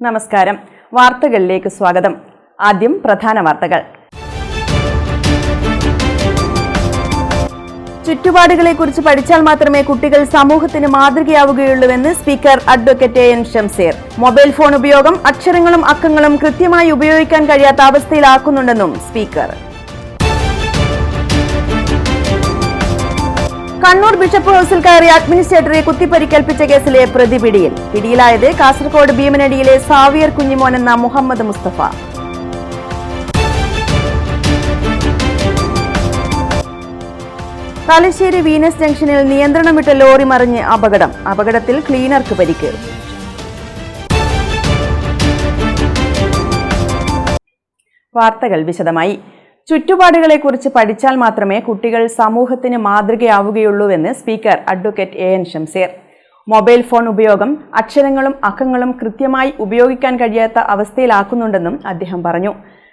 നമസ്കാരം. വാർത്തകളിലേക്ക് സ്വാഗതം. ആദ്യം പ്രധാന വാർത്തകൾ. ചുറ്റുപാടുകളെക്കുറിച്ച് പഠിച്ചാൽ മാത്രമേ കുട്ടികൾ സമൂഹത്തിന് മാതൃകയാവുകയുള്ളൂവെന്ന് speaker advocate N Shamseer. Mobile phone ഉപയോഗം അക്ഷരങ്ങളും അക്കങ്ങളും കൃത്യമായി ഉപയോഗിക്കാൻ കഴിയാത്ത അവസ്ഥയിലാക്കുന്നുണ്ടെന്നും സ്പീക്കർ. കണ്ണൂർ ബിഷപ്പ് ഹൌസിൽ കയറി അഡ്മിനിസ്ട്രേറ്ററെ കുത്തിപ്പരിക്കേൽപ്പിച്ച കേസിലെ പ്രതി പിടിയിൽ. പിടിയിലായത് കാസർഗോഡ് ഭീമനടിയിലെ സാവിയർ കുഞ്ഞിമോൻ എന്ന മുഹമ്മദ് മുസ്തഫ. തലശ്ശേരി വീനസ് ജംഗ്ഷനിൽ നിയന്ത്രണം വിട്ട ലോറി മറിഞ്ഞ് അപകടം. അപകടത്തിൽ ക്ലീനർക്ക് പരിക്ക്. വാർത്തകൾ വിശദമായി. ചുറ്റുപാടുകളെക്കുറിച്ച് പഠിച്ചാൽ മാത്രമേ കുട്ടികൾ സമൂഹത്തിന് മാതൃകയാവുകയുള്ളൂവെന്ന് speaker advocate N Shamseer. Mobile phone ഉപയോഗം അക്ഷരങ്ങളും അക്കങ്ങളും കൃത്യമായി ഉപയോഗിക്കാൻ കഴിയാത്ത അവസ്ഥയിലാക്കുന്നുണ്ടെന്നും അദ്ദേഹം പറഞ്ഞു.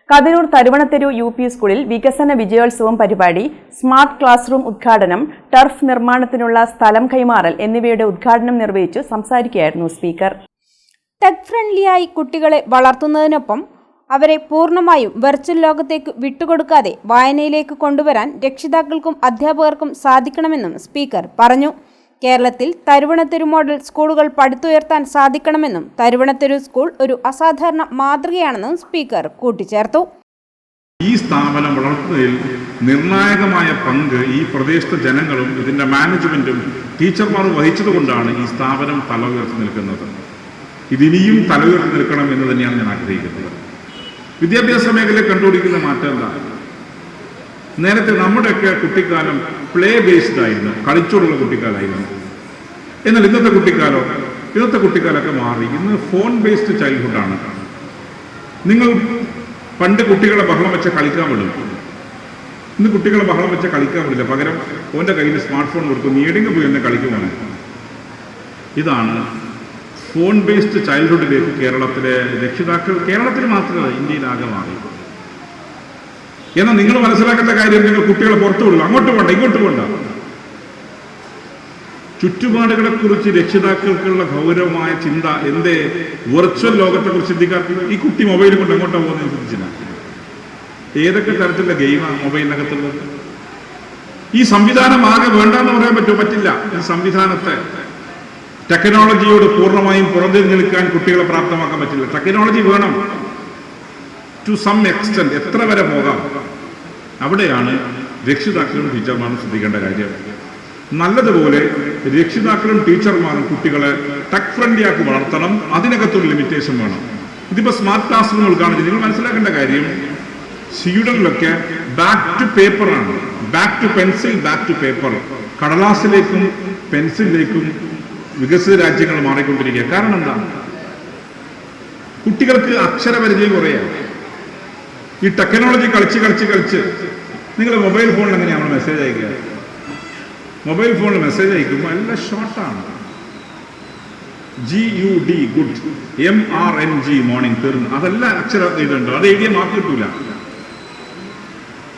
കതിരൂർ തരുവണത്തെരു UP സ്കൂളിൽ വികസന വിജയോത്സവം പരിപാടി, സ്മാർട്ട് ക്ലാസ് റൂം ഉദ്ഘാടനം, ടർഫ് നിർമ്മാണത്തിനുള്ള സ്ഥലം കൈമാറൽ എന്നിവയുടെ ഉദ്ഘാടനം നിർവഹിച്ചു സംസാരിക്കുകയായിരുന്നു സ്പീക്കർ. ടെക് ഫ്രണ്ട്ലിയായി കുട്ടികളെ വളർത്തുന്നതിനൊപ്പം അവരെ പൂർണ്ണമായും വെർച്വൽ ലോകത്തേക്ക് വിട്ടുകൊടുക്കാതെ വായനയിലേക്ക് കൊണ്ടുവരാൻ രക്ഷിതാക്കൾക്കും അധ്യാപകർക്കും സാധിക്കണമെന്നും സ്പീക്കർ പറഞ്ഞു. കേരളത്തിൽ തരുവണത്തെരു മോഡൽ സ്കൂളുകൾ പടുത്തുയർത്താൻ സാധിക്കണമെന്നും തരുവണത്തെരു സ്കൂൾ ഒരു അസാധാരണ മാതൃകയാണെന്നും സ്പീക്കർ കൂട്ടിച്ചേർത്തു. ഈ സ്ഥാപനം വളർത്തുന്നതിൽ നിർണായകമായ പങ്ക് ഈ പ്രദേശത്തെ ജനങ്ങളും ഇതിന്റെ മാനേജ്മെന്റും ടീച്ചർമാരും വഹിച്ചതുകൊണ്ടാണ് ഈ സ്ഥാപനം തല ഉയർത്തി നിൽക്കുന്നത്. ഇതിനിയും തല ഉയർത്തി നിൽക്കണം എന്ന് തന്നെയാണ് ഞാൻ ആഗ്രഹിക്കുന്നത്. വിദ്യാഭ്യാസ മേഖലയിൽ കണ്ടുപിടിക്കുന്ന മാറ്റം എന്താ? നേരത്തെ നമ്മുടെയൊക്കെ കുട്ടിക്കാലം പ്ലേ ബേസ്ഡ് ആയിരുന്നു, കളിച്ചോടുള്ള കുട്ടിക്കാലമായിരുന്നു. എന്നാൽ ഇന്നത്തെ കുട്ടിക്കാലമൊക്കെ മാറി. ഇന്ന് ഫോൺ ബേസ്ഡ് ചൈൽഡ്ഹുഡാണ്. നിങ്ങൾ പണ്ട് കുട്ടികളെ ബഹളം വെച്ച കളിക്കാൻ വിടും. ഇന്ന് കുട്ടികളെ ബഹളം വെച്ച കളിക്കാൻ വിടില്ല. പകരം ഓൻ്റെ കയ്യിൽ സ്മാർട്ട് ഫോൺ കൊടുക്കും, നീ എവിടെയെങ്കിലും പോയി എന്നെ കളിക്കുവാണ്. ഇതാണ് ഫോൺ ബേസ്ഡ് ചൈൽഡ്ഹുഡിലേക്ക് കേരളത്തിലെ രക്ഷിതാക്കൾ, കേരളത്തിൽ മാത്രമല്ല ഇന്ത്യയിലാകെ മാറി. എന്നാൽ നിങ്ങൾ മനസ്സിലാക്കേണ്ട കാര്യം, നിങ്ങൾ കുട്ടികളെ പുറത്തു വിടുക, അങ്ങോട്ട് പോണ്ട ഇങ്ങോട്ട് പോണ്ട. ചുറ്റുപാടുകളെ കുറിച്ച് രക്ഷിതാക്കൾക്കുള്ള ഗൗരവമായ ചിന്ത എന്തേ വെർച്വൽ ലോകത്തെക്കുറിച്ച് ചിന്തിക്കാത്ത? ഈ കുട്ടി മൊബൈൽ കൊണ്ട് അങ്ങോട്ടാ പോകുന്നത് ചിന്തിച്ചില്ല. ഏതൊക്കെ തരത്തിലുള്ള ഗെയിമാണ് മൊബൈലിനകത്തുള്ളത്? ഈ സംവിധാനം ആകെ വേണ്ടെന്ന് പറയാൻ പറ്റില്ല. ഈ സംവിധാനത്തെ ടെക്നോളജിയോട് പൂർണ്ണമായും പുറംതിരിഞ്ഞ് നിൽക്കാൻ കുട്ടികളെ പ്രാപ്തമാക്കാൻ പറ്റില്ല. ടെക്നോളജി വേണം ടു സം എക്സ്റ്റെന്റ്, എത്ര വരെ പോകാം. അവിടെയാണ് രക്ഷിതാക്കളും ടീച്ചർമാരും ശ്രദ്ധിക്കേണ്ട കാര്യം. നല്ലതുപോലെ രക്ഷിതാക്കളും ടീച്ചർമാരും കുട്ടികളെ ടെക് ഫ്രണ്ട്ലി ആക്കി വളർത്തണം. അതിനകത്തൊരു ലിമിറ്റേഷൻ വേണം. ഇതിപ്പോൾ സ്മാർട്ട് ക്ലാസ് റൂം ഉൾക്കാണെങ്കിൽ നിങ്ങൾ മനസ്സിലാക്കേണ്ട കാര്യം, സ്വീഡനിലൊക്കെ ബാക്ക് ടു പേപ്പറാണ്, back to pencil, back to paper. കടലാസിലേക്കും പെൻസിലിലേക്കും വികസിത രാജ്യങ്ങൾ മാറിക്കൊണ്ടിരിക്കുക. കാരണം എന്താണ്? കുട്ടികൾക്ക് അക്ഷരപരിചയം കുറയാണ്. ഈ ടെക്നോളജി കളിച്ച് നിങ്ങൾ മൊബൈൽ ഫോണിൽ എങ്ങനെയാണ് മെസ്സേജ് അയക്കുക? മൊബൈൽ ഫോണിൽ മെസ്സേജ് അയക്കുമ്പോൾ എല്ലാം ഷോർട്ടാണ്. GUD ഗുഡ്, MRNG മോർണിംഗ് തീർന്നു. അതെല്ലാം അക്ഷരം എഴുതുന്നുണ്ടോ? അത് എഴുതിയ മാർക്ക് കിട്ടൂല.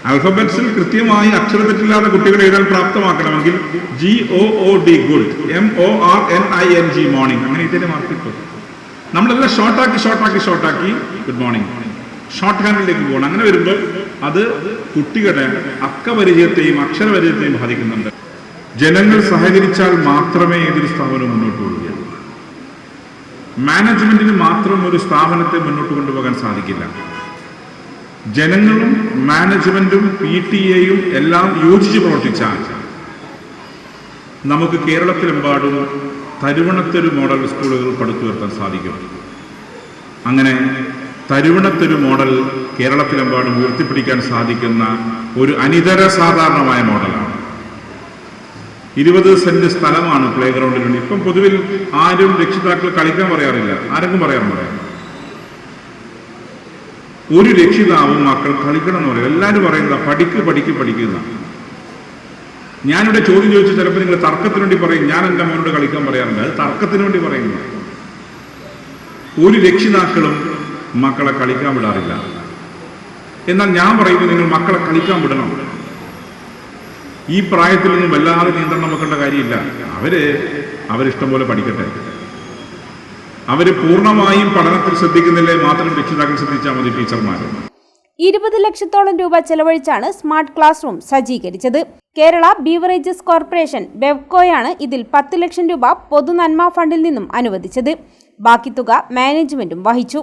ആൽഫബറ്റ്സിൽ കൃത്യമായി അക്ഷരതെറ്റില്ലാതെ കുട്ടികളെ എഴുതാൻ പ്രാപ്തമാക്കണമെങ്കിൽ GOOD ഗുഡ്, MORNING മോർണിംഗ്, അങ്ങനെ ഇതിന്റെ മാർക്ക് കിട്ടും. നമ്മളെല്ലാം ഷോർട്ടാക്കി ഗുഡ് മോർണിംഗ്, ഷോർട്ട് ഹാൻഡിലേക്ക് പോകണം. അങ്ങനെ വരുമ്പോൾ അത് കുട്ടികളുടെ അക്കപരിചയത്തെയും അക്ഷരപരിചയത്തെയും ബാധിക്കുന്നുണ്ട്. ജനങ്ങൾ സഹകരിച്ചാൽ മാത്രമേ ഏതൊരു സ്ഥാപനവും മുന്നോട്ട് പോവുകയുള്ളൂ. മാനേജ്മെന്റിന് മാത്രം ഒരു സ്ഥാപനത്തെ മുന്നോട്ട് കൊണ്ടുപോകാൻ സാധിക്കില്ല. ജനങ്ങളും മാനേജ്മെന്റും PTA-യും എല്ലാം യോജിച്ച് പ്രവർത്തിച്ചാൽ നമുക്ക് കേരളത്തിലെമ്പാടും തരുവണത്തെരു മോഡൽ സ്കൂളുകൾ പടുത്തുയർത്താൻ സാധിക്കും. അങ്ങനെ തരുവണത്തെരു മോഡൽ കേരളത്തിലെമ്പാടും ഉയർത്തിപ്പിടിക്കാൻ സാധിക്കുന്ന ഒരു അനിതര സാധാരണമായ മോഡലാണ്. 20 സെന്റ് സ്ഥലമാണ് പ്ലേ ഗ്രൗണ്ടിലുണ്ട്. ഇപ്പം പൊതുവിൽ ആരും രക്ഷിതാക്കൾ കളിക്കാൻ പറയാറില്ല. ആരെങ്കിലും പറയാറുണ്ടോ? ഒരു രക്ഷിതാവും മക്കൾ കളിക്കണം എന്ന് പറയും. എല്ലാവരും പറയുന്നതാ പഠിക്കുന്ന. ഞാനിവിടെ ചോദ്യം ചോദിച്ചു, ചിലപ്പോൾ നിങ്ങൾ തർക്കത്തിന് വേണ്ടി പറയും, ഞാൻ എൻ്റെ മോനോട് കളിക്കാൻ പറയാറുണ്ട്. അത് തർക്കത്തിന് വേണ്ടി പറയുന്നത്. ഒരു രക്ഷിതാക്കളും മക്കളെ കളിക്കാൻ വിടാറില്ല. എന്നാൽ ഞാൻ പറയുന്നത്, നിങ്ങൾ മക്കളെ കളിക്കാൻ വിടണം. ഈ പ്രായത്തിലൊന്നും വല്ലാതെ നിയന്ത്രണം വെക്കേണ്ട കാര്യമില്ല. അവരിഷ്ടം പോലെ പഠിക്കട്ടെ. അവർ പൂർണ്ണമായും പഠനത്തിൽ ശ്രദ്ധിക്കുന്നില്ലേ മാത്രം രക്ഷിതാക്കൾ ശ്രദ്ധിച്ചാൽ മതി ടീച്ചർമാർ. 20 ലക്ഷത്തോളം രൂപ ചെലവഴിച്ചാണ് സ്മാർട്ട് ക്ലാസ് റൂം സജ്ജീകരിച്ചത്. കേരള ബീവറേജസ് കോർപ്പറേഷൻ ബെവ്കോയാണ് ഇതിൽ 10 ലക്ഷം രൂപ പൊതുനന്മ ഫണ്ടിൽ നിന്നും അനുവദിച്ചത്. ബാക്കി തുക മാനേജ്മെന്റും വഹിച്ചു.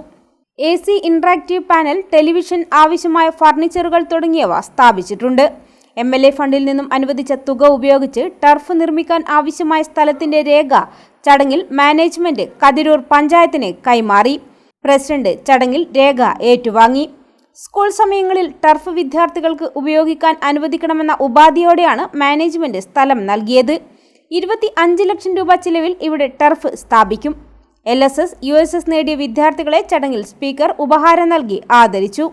AC, ഇന്ററാക്റ്റീവ് പാനൽ, ടെലിവിഷൻ, ആവശ്യമായ ഫർണിച്ചറുകൾ തുടങ്ങിയവ സ്ഥാപിച്ചിട്ടുണ്ട്. MLA ഫണ്ടിൽ നിന്നും അനുവദിച്ച തുക ഉപയോഗിച്ച് ടർഫ് നിർമ്മിക്കാൻ ആവശ്യമായ സ്ഥലത്തിന്റെ രേഖ ചടങ്ങിൽ മാനേജ്മെന്റ് കതിരൂർ പഞ്ചായത്തിന് കൈമാറി. പ്രസിഡന്റ് ചടങ്ങിൽ രേഖ ഏറ്റുവാങ്ങി. സ്കൂൾ സമയങ്ങളിൽ ടർഫ് വിദ്യാർത്ഥികൾക്ക് ഉപയോഗിക്കാൻ അനുവദിക്കണമെന്ന ഉപാധിയോടെയാണ് മാനേജ്മെന്റ് സ്ഥലം നൽകിയത്. 25 ലക്ഷം രൂപ ചിലവിൽ ഇവിടെ ടർഫ് സ്ഥാപിക്കും. LSS, USS നേടിയ വിദ്യാർത്ഥികളെ ചടങ്ങിൽ സ്പീക്കർ ഉപഹാരം നൽകി ആദരിച്ചു.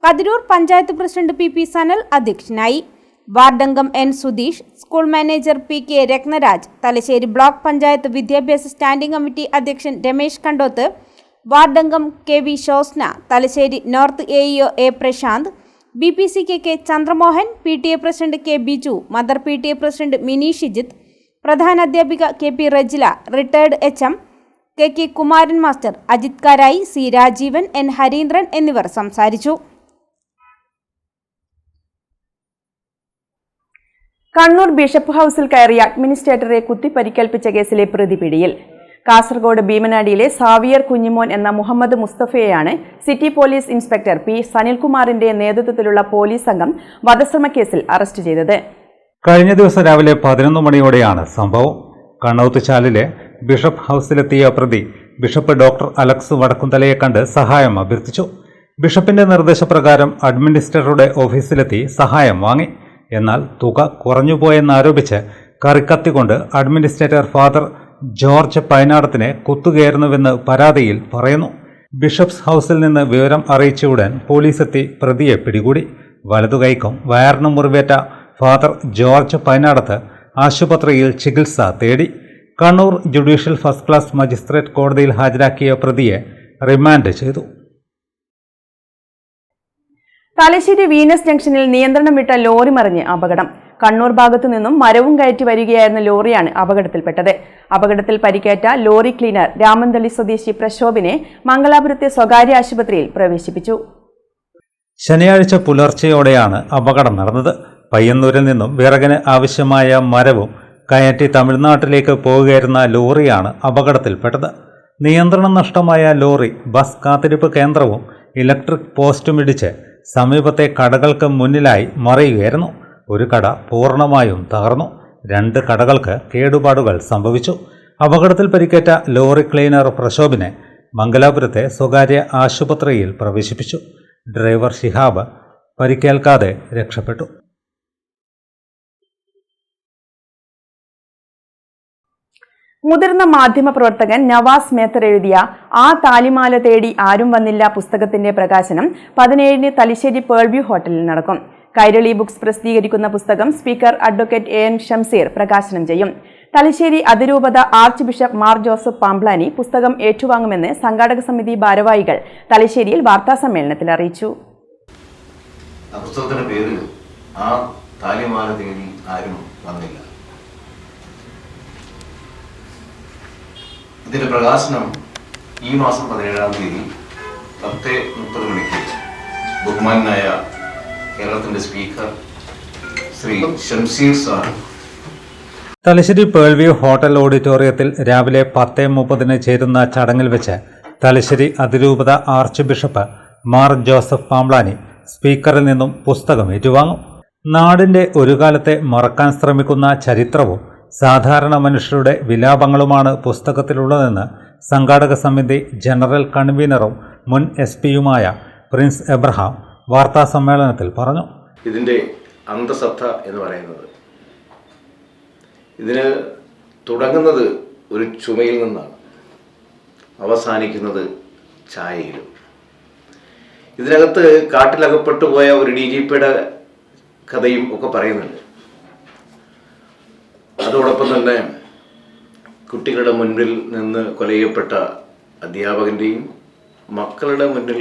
കതിരൂർ പഞ്ചായത്ത് പ്രസിഡന്റ് PP സനൽ അധ്യക്ഷനായി. വാർഡംഗം N Sudheesh, school manager PK Ratnaraj, Thalassery block panchayat വിദ്യാഭ്യാസ സ്റ്റാൻഡിംഗ് കമ്മിറ്റി അധ്യക്ഷൻ രമേശ് കണ്ടോത്ത്, വാർഡംഗം KV Shosna, Thalassery north AEO A Prashanth, BPC-KK Chandramohan, PTA president K Biju, mother PTA president Mini Shijith, പ്രധാനാധ്യാപിക KP Rajila, retired HM KK Kumaran master, Ajith Karayi, C Rajeevan, N Hareendran എന്നിവർ സംസാരിച്ചു. കണ്ണൂർ ബിഷപ്പ് ഹൌസിൽ കയറി അഡ്മിനിസ്ട്രേറ്ററെ കുത്തിപ്പരിക്കേൽപ്പിച്ച കേസിലെ പ്രതി പിടിയിൽ. കാസർഗോഡ് ഭീമനാടിയിലെ സാവിയർ കുഞ്ഞിമോൻ എന്ന മുഹമ്മദ് മുസ്തഫയെയാണ് സിറ്റി പോലീസ് ഇൻസ്പെക്ടർ P സനിൽകുമാറിന്റെ നേതൃത്വത്തിലുള്ള പോലീസ് സംഘം വധശ്രമക്കേസിൽ അറസ്റ്റ് ചെയ്തത്. കഴിഞ്ഞ ദിവസം രാവിലെ 11 മണിയോടെയാണ് സംഭവം. കണ്ണൌത്തുചാലിലെ ബിഷപ്പ് ഹൌസിലെത്തിയ പ്രതി ബിഷപ്പ് ഡോക്ടർ അലക്സ് വടക്കുംതലയെ കണ്ട് സഹായം അഭ്യർത്ഥിച്ചു. ബിഷപ്പിന്റെ നിർദ്ദേശപ്രകാരം അഡ്മിനിസ്ട്രേറ്ററുടെ ഓഫീസിലെത്തി സഹായം വാങ്ങി. എന്നാൽ തുക കുറഞ്ഞുപോയെന്നാരോപിച്ച് കറിക്കത്തിക്കൊണ്ട് അഡ്മിനിസ്ട്രേറ്റർ ഫാദർ ജോർജ് പൈനാടത്തിനെ കുത്തുകയായിരുന്നുവെന്ന് പരാതിയിൽ പറയുന്നു. ബിഷപ്സ് ഹൌസിൽ നിന്ന് വിവരം അറിയിച്ച ഉടൻ പോലീസെത്തി പ്രതിയെ പിടികൂടി. വലതുകൈക്കും വയറിനും മുറിവേറ്റ ഫാദർ ജോർജ് പൈനാടത്ത് ആശുപത്രിയിൽ ചികിത്സ തേടി. Kannur judicial first class magistrate കോടതിയിൽ ഹാജരാക്കിയ പ്രതിയെ റിമാൻഡ് ചെയ്തു. തലശ്ശേരി വീനസ് ജംഗ്ഷനിൽ നിയന്ത്രണം വിട്ട ലോറി മറിഞ്ഞ് അപകടം. കണ്ണൂർ ഭാഗത്തു നിന്നും മരവും കയറ്റി വരികയായിരുന്ന ലോറിയാണ് അപകടത്തിൽപ്പെട്ടത്. അപകടത്തിൽ പരിക്കേറ്റ ലോറി ക്ലീനർ രാമന്തളി സ്വദേശി പ്രശോഭിനെ മംഗലാപുരത്തെ സ്വകാര്യ ആശുപത്രിയിൽ പ്രവേശിപ്പിച്ചു. ശനിയാഴ്ച പുലർച്ചെയോടെയാണ് അപകടം നടന്നത്. പയ്യന്നൂരിൽ നിന്നും വിറകിന് ആവശ്യമായ മരവും കയറ്റി തമിഴ്നാട്ടിലേക്ക് പോവുകയായിരുന്ന ലോറിയാണ് അപകടത്തിൽപ്പെട്ടത്. നിയന്ത്രണം നഷ്ടമായ ലോറി ബസ് കാത്തിരിപ്പ് കേന്ദ്രവും ഇലക്ട്രിക് പോസ്റ്റും ഇടിച്ച് സമീപത്തെ കടകൾക്ക് മുന്നിലായി മറിയുകയായിരുന്നു. ഒരു കട പൂർണ്ണമായും തകർന്നു. 2 കടകൾക്ക് കേടുപാടുകൾ സംഭവിച്ചു. അപകടത്തിൽ പരിക്കേറ്റ ലോറി ക്ലീനർ പ്രശോഭിനെ മംഗലാപുരത്തെ സ്വകാര്യ ആശുപത്രിയിൽ പ്രവേശിപ്പിച്ചു. ഡ്രൈവർ ഷിഹാബ് പരിക്കേൽക്കാതെ രക്ഷപ്പെട്ടു. മുതിർന്ന മാധ്യമപ്രവർത്തകൻ നവാസ് മേത്തർ എഴുതിയ ആ താലിമാല തേടി ആരും വന്നില്ല പുസ്തകത്തിന്റെ പ്രകാശനം 17-ന് തലശ്ശേരി പേൾവ്യൂ ഹോട്ടലിൽ നടക്കും. കൈരളി ബുക്സ് പ്രസിദ്ധീകരിക്കുന്ന പുസ്തകം സ്പീക്കർ അഡ്വക്കേറ്റ് AN ഷംസീർ പ്രകാശനം ചെയ്യും. തലശ്ശേരി അതിരൂപത archbishop Mar Joseph Pamplany പുസ്തകം ഏറ്റുവാങ്ങുമെന്ന് സംഘാടക സമിതി ഭാരവാഹികൾ തലശ്ശേരിയിൽ വാർത്താസമ്മേളനത്തിൽ അറിയിച്ചു. പുസ്തകത്തിന്റെ പേരിൽ ആ താലിമാല തേടി ആരും വന്നില്ല. ഇതിന്റെ പ്രകാശനം ഈ മാസം 17-ാം തീയതി 10:30 മണിക്ക് ബഹുമാനായ കേരളത്തിന്റെ speaker Shri Shamseer sir Thalassery pearl view hotel ഓഡിറ്റോറിയത്തിൽ രാവിലെ 10:30 ചേരുന്ന ചടങ്ങിൽ വെച്ച് തലശ്ശേരി അതിരൂപത archbishop Mar Joseph Pamplany സ്പീക്കറിൽ നിന്നും പുസ്തകം ഏറ്റുവാങ്ങും. നാടിന്റെ ഒരു കാലത്തെ മറക്കാൻ ശ്രമിക്കുന്ന ചരിത്രവും സാധാരണ മനുഷ്യരുടെ വിലാപങ്ങളുമാണ് പുസ്തകത്തിലുള്ളതെന്ന് സംഘാടക സമിതി ജനറൽ കൺവീനറും മുൻ SP-യുമായ പ്രിൻസ് എബ്രഹാം വാർത്താ സമ്മേളനത്തിൽ പറഞ്ഞു. ഇതിൻ്റെ അന്തസത്ത എന്ന് പറയുന്നത് ഇതിന് തുടങ്ങുന്നത് ഒരു ചുമയിൽ നിന്നാണ്, അവസാനിക്കുന്നത് ഛായയിലും. ഇതിനകത്ത് കാട്ടിലകപ്പെട്ടു പോയ ഒരു DGPയുടെ കഥയും ഒക്കെ പറയുന്നുണ്ട്. അതോടൊപ്പം തന്നെ കുട്ടികളുടെ മുൻപിൽ നിന്ന് കൊല ചെയ്യപ്പെട്ട അധ്യാപകൻ്റെയും മക്കളുടെ മുന്നിൽ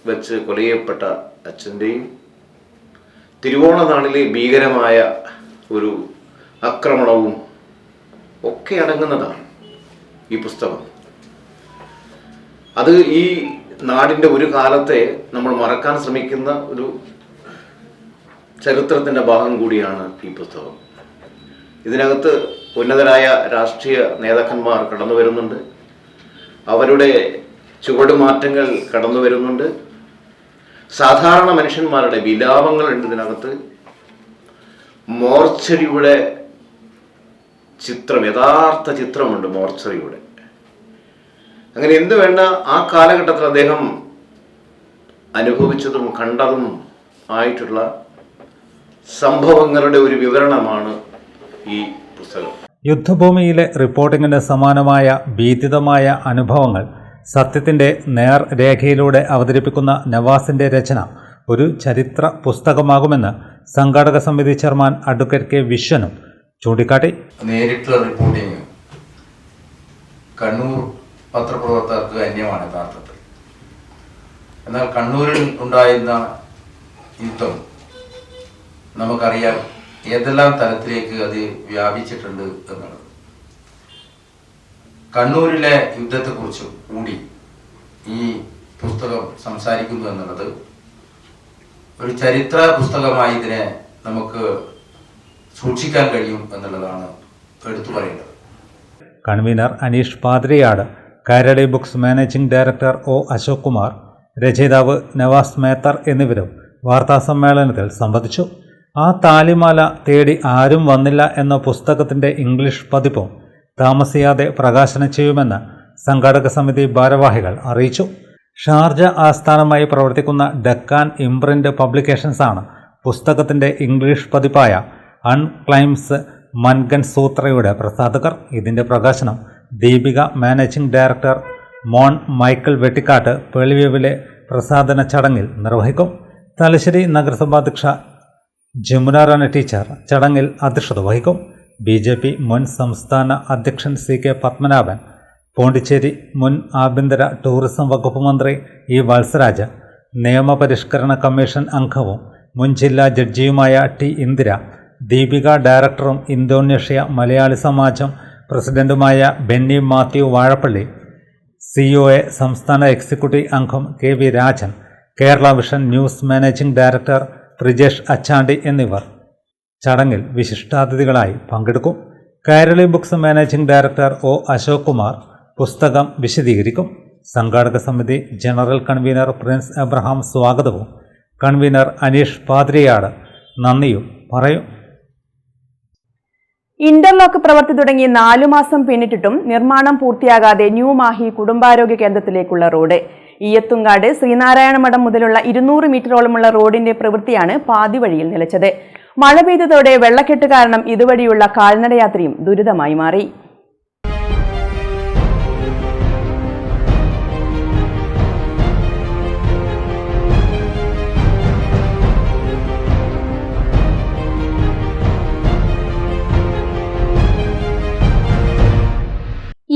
വെച്ച് കൊല ചെയ്യപ്പെട്ട അച്ഛൻ്റെയും തിരുവോണ നാളിലെ ഭീകരമായ ഒരു ആക്രമണവും ഒക്കെ അടങ്ങുന്നതാണ് ഈ പുസ്തകം. അത് ഈ നാടിൻ്റെ ഒരു കാലത്തെ നമ്മൾ മറക്കാൻ ശ്രമിക്കുന്ന ഒരു ചരിത്രത്തിൻ്റെ ഭാഗം കൂടിയാണ് ഈ പുസ്തകം. ഇതിനകത്ത് ഉന്നതരായ രാഷ്ട്രീയ നേതാക്കന്മാർ കടന്നു വരുന്നുണ്ട്. അവരുടെ ചുവടുമാറ്റങ്ങൾ കടന്നു വരുന്നുണ്ട്. സാധാരണ മനുഷ്യന്മാരുടെ വിലാപങ്ങളുണ്ട് ഇതിനകത്ത്. മോർച്ചറിയുടെ ചിത്രം, യഥാർത്ഥ ചിത്രമുണ്ട് മോർച്ചറിയുടെ. അങ്ങനെ എന്ത് വേണ്ട ആ കാലഘട്ടത്തിൽ അദ്ദേഹം അനുഭവിച്ചതും കണ്ടതും ആയിട്ടുള്ള സംഭവങ്ങളുടെ ഒരു വിവരണമാണ് ഈ പുസ്തകം. യുദ്ധഭൂമിയിലെ റിപ്പോർട്ടിങ്ങിന് സമാനമായ ഭീതിതമായ അനുഭവങ്ങൾ സത്യത്തിൻ്റെ നേർരേഖയിലൂടെ അവതരിപ്പിക്കുന്ന നവാസിൻ്റെ രചന ഒരു ചരിത്ര പുസ്തകമാകുമെന്ന് സംഘാടക സമിതി ചെയർമാൻ അഡ്വക്കേറ്റ് കെ വിശ്വനും ചൂണ്ടിക്കാട്ടി. നേരിട്ടുള്ള റിപ്പോർട്ടിങ് കണ്ണൂർ പത്രപ്രവർത്തകർക്ക് അന്യമാണ് യഥാർത്ഥത്തിൽ. എന്നാൽ കണ്ണൂരിൽ ഉണ്ടായിരുന്ന യുദ്ധം നമുക്കറിയാം ഏതെല്ലാം തലത്തിലേക്ക് അത് വ്യാപിച്ചിട്ടുണ്ട് എന്നുള്ളത്. കണ്ണൂരിലെ യുദ്ധത്തെക്കുറിച്ച് കൂടി ഈ പുസ്തകം സംസാരിക്കുന്നു എന്നുള്ളത് ഒരു ചരിത്ര പുസ്തകമായി ഇതിനെ നമുക്ക് സൂക്ഷിക്കാൻ കഴിയും എന്നുള്ളതാണ് എടുത്തു പറയേണ്ടത്. Convener Aneesh Pathiriyad, Kairali books managing director O Ashok Kumar, രചയിതാവ് നവാസ് മേത്തർ എന്നിവരും വാർത്താസമ്മേളനത്തിൽ സംബന്ധിച്ചു. ആ താലിമാല തേടി ആരും വന്നില്ല എന്ന പുസ്തകത്തിൻ്റെ ഇംഗ്ലീഷ് പതിപ്പും താമസിയാതെ പ്രകാശനം ചെയ്യുമെന്ന് സംഘാടക സമിതി ഭാരവാഹികൾ അറിയിച്ചു. ഷാർജ ആസ്ഥാനമായി പ്രവർത്തിക്കുന്ന ഡക്കാൻ ഇംപ്രിൻ്റ് പബ്ലിക്കേഷൻസാണ് പുസ്തകത്തിൻ്റെ ഇംഗ്ലീഷ് പതിപ്പായ അൺക്ലൈംസ് മൻഗൻ സൂത്രയുടെ പ്രസാധകർ. ഇതിൻ്റെ പ്രകാശനം Deepika managing director Mon Michael Vettikkattu പേളിവേവിലെ പ്രസാധന ചടങ്ങിൽ നിർവഹിക്കും. തലശ്ശേരി നഗരസഭാധ്യക്ഷ ജമുന റാണി ടീച്ചർ ചടങ്ങിൽ അധ്യക്ഷത വഹിക്കും. BJP മുൻ സംസ്ഥാന അധ്യക്ഷൻ CK പത്മനാഭൻ, പോണ്ടിച്ചേരി മുൻ ആഭ്യന്തര ടൂറിസം വകുപ്പ് മന്ത്രി E വത്സരാജ്, നിയമപരിഷ്കരണ കമ്മീഷൻ അംഗവും മുൻ ജില്ലാ ജഡ്ജിയുമായ T ഇന്ദിര, ദീപിക ഡയറക്ടറും ഇന്തോനേഷ്യ മലയാളി സമാജം പ്രസിഡന്റുമായ ബെന്നി മാത്യു വാഴപ്പള്ളി, COA സംസ്ഥാന എക്സിക്യൂട്ടീവ് അംഗം KV Rajan, Kerala vision news managing director Prijesh Achandi എന്നിവർ ചടങ്ങിൽ വിശിഷ്ടാതിഥികളായി പങ്കെടുക്കും. Kairali books managing director O Ashok Kumar പുസ്തകം വിശദീകരിക്കും. സംഘാടക സമിതി ജനറൽ കൺവീനർ പ്രിൻസ് എബ്രഹാം സ്വാഗതവും കൺവീനർ അനീഷ് പാദ്രിയാട് നന്ദിയും പറയും. ഇന്റർലോക്ക് പ്രവൃത്തി തുടങ്ങി 4 മാസം പിന്നിട്ടിട്ടും നിർമ്മാണം പൂർത്തിയാകാതെ ന്യൂ മാഹി കുടുംബാരോഗ്യ കേന്ദ്രത്തിലേക്കുള്ള റോഡ്. ഈയത്തുങ്കാട് ശ്രീനാരായണ മഠം മുതലുള്ള 200 മീറ്ററോളമുള്ള റോഡിന്റെ പ്രവൃത്തിയാണ് പാതി വഴിയിൽ നിലച്ചത്. മഴ പെയ്തതോടെ വെള്ളക്കെട്ട് കാരണം ഇതുവഴിയുള്ള കാൽനടയാത്രയും ദുരിതമായി മാറി.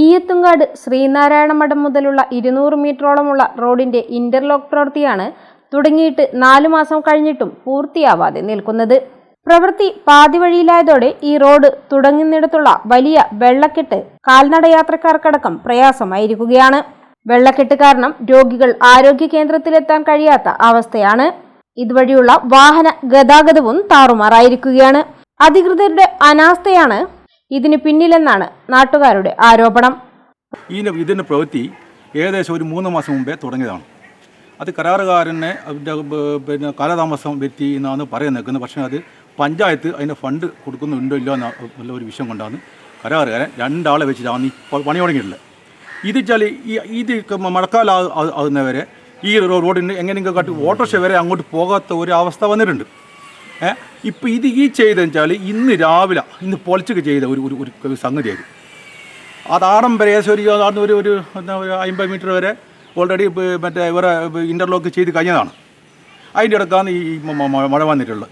ഈയത്തുങ്കാട് ശ്രീനാരായണ മഠം മുതലുള്ള 200 മീറ്ററോളമുള്ള റോഡിന്റെ ഇന്റർലോക്ക് പ്രവൃത്തിയാണ് തുടങ്ങിയിട്ട് 4 മാസം കഴിഞ്ഞിട്ടും പൂർത്തിയാവാതെ നിൽക്കുന്നത്. പ്രവൃത്തി പാതി വഴിയിലായതോടെ ഈ റോഡ് തുടങ്ങുന്നിടത്തുള്ള വലിയ വെള്ളക്കെട്ട് കാൽനടയാത്രക്കാർക്കടക്കം പ്രയാസമായിരിക്കുകയാണ്. വെള്ളക്കെട്ട് കാരണം രോഗികൾ ആരോഗ്യ കേന്ദ്രത്തിലെത്താൻ കഴിയാത്ത അവസ്ഥയാണ്. ഇതുവഴിയുള്ള വാഹന ഗതാഗതവും താറുമാറായിരിക്കുകയാണ്. അധികൃതരുടെ അനാസ്ഥയാണ് ഇതിന് പിന്നിലെന്നാണ് നാട്ടുകാരുടെ ആരോപണം. ഇതിൻ്റെ പ്രവൃത്തി ഏകദേശം ഒരു 3 മാസം മുമ്പേ തുടങ്ങിയതാണ്. അത് കരാറുകാരനെ അതിൻ്റെ കാലതാമസം വരുത്തി എന്നാണ് പറയാൻ നിൽക്കുന്നത്. പക്ഷേ അത് പഞ്ചായത്ത് അതിൻ്റെ ഫണ്ട് കൊടുക്കുന്നുണ്ടോ ഇല്ലോ എന്നുള്ള ഒരു വിഷയം കൊണ്ടാണ് കരാറുകാരൻ 2 ആളെ വെച്ചിട്ടാണ് ഇപ്പോൾ പണി തുടങ്ങിയിട്ടുള്ളത്. ഇത് വെച്ചാൽ ഇത് മഴക്കാലം ആകുന്നവരെ ഈ റോഡിന് എങ്ങനെയെങ്കിലും കാട്ടി ഓട്ടോറിക്ഷ വരെ അങ്ങോട്ട് പോകാത്ത ഒരു അവസ്ഥ വന്നിട്ടുണ്ട്. ഇപ്പോൾ ഈ ചെയ്തെന്ന് വെച്ചാൽ ഇന്ന് രാവിലെ പൊളിച്ചൊക്കെ ചെയ്ത ഒരു സംഗതിയായത്. അത് ആടം വരെ ഏകദേശം ഒരു 50 മീറ്റർ വരെ ഓൾറെഡി മറ്റേ ഇവരെ ഇൻ്റർലോക്ക് ചെയ്ത് കഴിഞ്ഞതാണ്. അതിൻ്റെ ഇടയ്ക്കാണ് ഈ മഴ വന്നിട്ടുള്ളത്.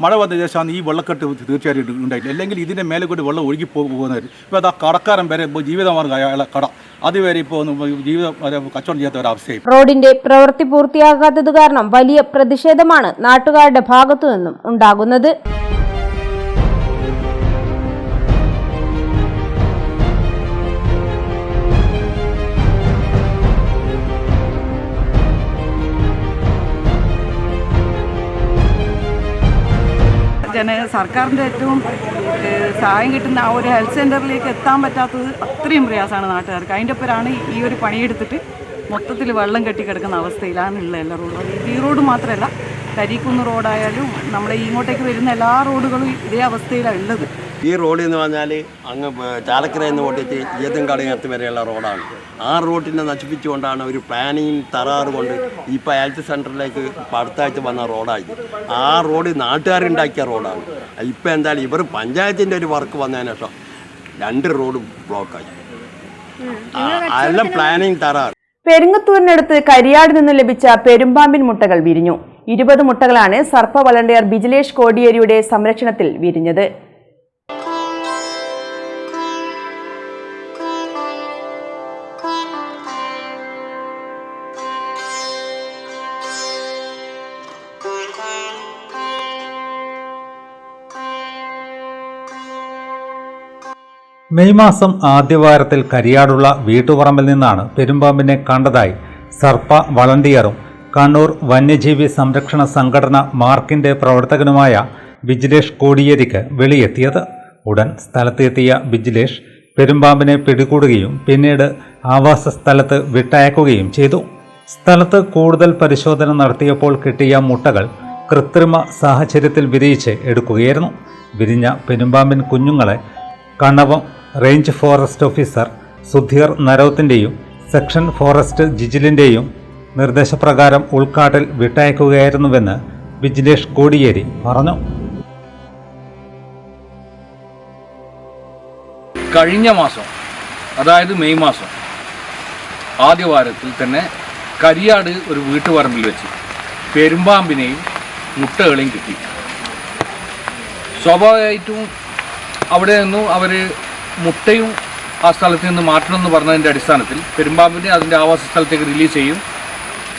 മഴ വന്ന ശേഷമാണ് ഈ വെള്ളക്കെട്ട് തീർച്ചയായിട്ടും ഉണ്ടായിട്ടില്ല. അല്ലെങ്കിൽ ഇതിൻ്റെ മേലെ കൂടി വെള്ളം ഒഴുകി പോകുന്നവർ ഇപ്പോൾ അത് ആ കടക്കാരൻ വരെ ഇപ്പോൾ ജീവിതമാർഗ്ഗം അയാളെ കട അതുവരെ ഇപ്പോൾ ജീവിതം കച്ചവടം ചെയ്യാത്ത ഒരവസ്ഥയായി. റോഡിന്റെ പ്രവൃത്തി പൂർത്തിയാകാത്തത് കാരണം വലിയ പ്രതിഷേധമാണ് നാട്ടുകാരുടെ ഭാഗത്തു നിന്നും ഉണ്ടാകുന്നത്. സർക്കാരിൻ്റെ ഏറ്റവും സഹായം കിട്ടുന്ന ആ ഒരു ഹെൽത്ത് സെൻ്ററിലേക്ക് എത്താൻ പറ്റാത്തത് അത്രയും പ്രയാസമാണ് നാട്ടുകാർക്ക്. അതിൻ്റെ ഒപ്പരാണ് ഈ ഒരു പണിയെടുത്തിട്ട് മൊത്തത്തിൽ വെള്ളം കെട്ടിക്കിടക്കുന്ന അവസ്ഥയിലാണ് ഉള്ള എല്ലാ റോഡും. ഈ റോഡ് മാത്രമല്ല, കരിക്കുന്ന് റോഡായാലും നമ്മുടെ ഇങ്ങോട്ടേക്ക് വരുന്ന എല്ലാ റോഡുകളും ഇതേ അവസ്ഥയിലാണ് ഉള്ളത്. ഈ റോഡ് എന്ന് പറഞ്ഞാൽ അങ്ങ് ചാലക്കരയിൽ നിന്ന് ഓട്ടിച്ച് ഏതൻകാടിനകത്ത് വരെയുള്ള റോഡാണ്. ആ റോഡിനെ നശിപ്പിച്ചുകൊണ്ടാണ് ഒരു പ്ലാനിങ് തറാറ് കൊണ്ട് ഇപ്പോൾ ഹെൽത്ത് സെൻ്ററിലേക്ക് അടുത്ത ആഴ്ച വന്ന റോഡായത്. ആ റോഡ് നാട്ടുകാരുണ്ടാക്കിയ റോഡാണ്. ഇപ്പോൾ എന്തായാലും ഇവർ പഞ്ചായത്തിൻ്റെ ഒരു വർക്ക് വന്നതിന് ശേഷം 2 റോഡും ബ്ലോക്കായി. അതെല്ലാം പ്ലാനിങ് തറാറ്. പെരിങ്ങത്തൂരിനടുത്ത് കരിയാട് നിന്ന് ലഭിച്ച പെരുമ്പാമ്പിൻ മുട്ടകൾ വിരിഞ്ഞു. 20 മുട്ടകളാണ് സർപ്പ വളണ്ടിയർ ബിജിലേഷ് കോടിയേരിയുടെ സംരക്ഷണത്തിൽ വിരിഞ്ഞത്. മെയ് മാസം ആദ്യവാരത്തിൽ കരിയാടുള്ള വീട്ടുപറമ്പിൽ നിന്നാണ് പെരുമ്പാമ്പിനെ കണ്ടതായി സർപ്പ വളണ്ടിയറും കണ്ണൂർ വന്യജീവി സംരക്ഷണ സംഘടന മാർക്കിന്റെ പ്രവർത്തകനുമായ ബിജിലേഷ് കോടിയേരിക്ക് വെളിയെത്തിയത്. ഉടൻ സ്ഥലത്തെത്തിയ ബിജിലേഷ് പെരുമ്പാമ്പിനെ പിടികൂടുകയും പിന്നീട് ആവാസ സ്ഥലത്ത് വിട്ടയക്കുകയും ചെയ്തു. സ്ഥലത്ത് കൂടുതൽ പരിശോധന നടത്തിയപ്പോൾ കിട്ടിയ മുട്ടകൾ കൃത്രിമ സാഹചര്യത്തിൽ വിരിയിച്ച് എടുക്കുകയായിരുന്നു. വിരിഞ്ഞ പെരുമ്പാമ്പിൻ കുഞ്ഞുങ്ങളെ Kannavam range forest officer Sudheer നരൗത്തിൻ്റെയും സെക്ഷൻ ഫോറസ്റ്റ് ജിജിലിൻ്റെയും നിർദ്ദേശപ്രകാരം ഉൾക്കാട്ടിൽ വിട്ടയക്കുകയായിരുന്നുവെന്ന് ബിജിലേഷ് കോടിയേരി പറഞ്ഞു. കഴിഞ്ഞ മാസം, അതായത് മെയ് മാസം ആദ്യവാരത്തിൽ തന്നെ കരിയാട് ഒരു വീട്ടുപറമ്പിൽ വെച്ച് പെരുമ്പാമ്പിനെയും മുട്ടകളെയും കിട്ടി. സ്വാഭാവികമായിട്ടും അവിടെ നിന്നും അവർ മുട്ടയും ആ സ്ഥലത്ത് നിന്ന് മാറ്റണമെന്ന് പറഞ്ഞതിൻ്റെ അടിസ്ഥാനത്തിൽ പെരുമ്പാമ്പിനെ അതിൻ്റെ ആവാസ സ്ഥലത്തേക്ക് റിലീസ് ചെയ്യും.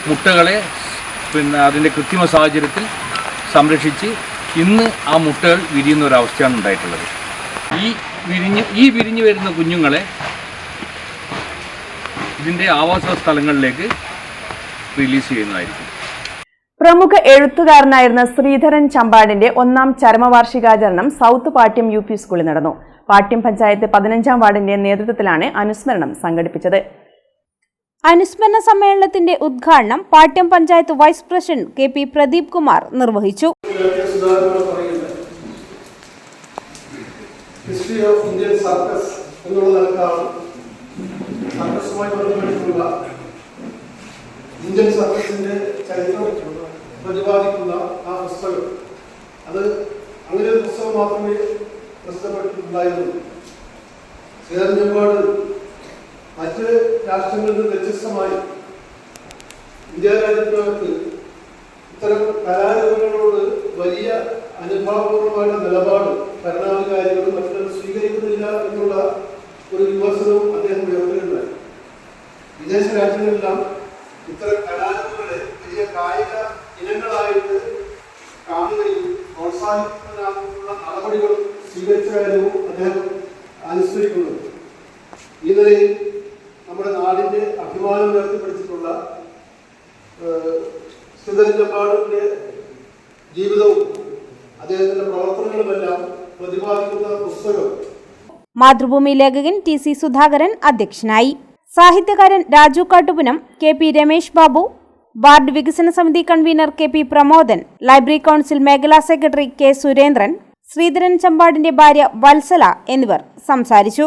മുട്ടകളെ അതിൻ്റെ കൃത്രിമ സാഹചര്യത്തിൽ സംരക്ഷിച്ച് ഇന്ന് ആ മുട്ടകൾ വിരിയുന്ന ഒരവസ്ഥയാണ് ഉണ്ടായിട്ടുള്ളത്. ഈ വിരിഞ്ഞു വരുന്ന കുഞ്ഞുങ്ങളെ ഇതിൻ്റെ ആവാസ സ്ഥലങ്ങളിലേക്ക് റിലീസ് ചെയ്യുന്നതായിരിക്കും. പ്രമുഖ എഴുത്തുകാരനായിരുന്ന ശ്രീധരൻ ചമ്പാടിന്റെ 1ാം ചരമവാർഷികാചരണം സൗത്ത് പാട്യം UP സ്കൂളിൽ നടന്നു. പാട്യം പഞ്ചായത്ത് 15ാം വാർഡിന്റെ നേതൃത്വത്തിലാണ് അനുസ്മരണം സംഘടിപ്പിച്ചത്. അനുസ്മരണ സമ്മേളനത്തിന്റെ ഉദ്ഘാടനം Pattiam panchayat vice president KP Pradeep Kumar നിർവഹിച്ചു. ഹിസ്റ്ററി ഓഫ് ഇന്ത്യൻ സർക്കസ് എന്നുള്ളതാണ് സർക്കസുമായി ബന്ധപ്പെട്ടിട്ടുള്ള ഇന്ത്യൻ സർക്കസിന്റെ ചരിത്രം പ്രതിപാദിക്കുന്ന ആ പുസ്തകം. അത് അങ്ങനെ ഒരു പുസ്തകം മാത്രമേ പ്രസിദ്ധപ്പെട്ടിട്ടുണ്ടായിരുന്നുള്ളൂ. ശ്രീധരൻ ചമ്പാട് മറ്റ് രാഷ്ട്രങ്ങളിൽ നിന്ന് വ്യത്യസ്തമായി ഇന്ത്യ രാജ്യത്തിനകത്ത് ഇത്തരം കലാരൂപങ്ങളോട് വലിയ അനുഭാവപൂർവമായ നിലപാട് ഭരണാധികാരികളും മറ്റും സ്വീകരിക്കുന്നില്ല എന്നുള്ള ഒരു വിമർശനവും അദ്ദേഹം ഉയർത്തുകയുണ്ടായി. വിദേശ രാജ്യങ്ങളിലെല്ലാം ഇത്തരം കലാരൂപങ്ങളെ വലിയ കായിക ഇനങ്ങളായിട്ട് കാണുകയും പ്രോത്സാഹിപ്പിക്കാനുള്ള നടപടികളും സ്വീകരിച്ച കാര്യവും അദ്ദേഹം അനുസ്മരിക്കുന്നുണ്ട്. ഈ നിലയിൽ നമ്മുടെ നാടിന്റെ അഭിമാനം ഉയർത്തിപ്പിടിച്ചിട്ടുള്ള ശ്രീധരൻ ചമ്പാടിന്റെ ജീവിതവും അദ്ദേഹത്തിന്റെ പ്രവർത്തനങ്ങളുമെല്ലാം പ്രതിപാദിക്കുന്ന പുസ്തകം. മാതൃഭൂമി ലേഖകൻ TC സുധാകരൻ അധ്യക്ഷനായി. സാഹിത്യകാരൻ രാജു കാട്ടുപുനം, KP രമേശ് ബാബു, വാർഡ് വികസന സമിതി convener KP Pramodan, library council മേഖലാ സെക്രട്ടറി K സുരേന്ദ്രൻ, ശ്രീധരൻ ചമ്പാടിന്റെ ഭാര്യ വത്സല എന്നിവർ സംസാരിച്ചു.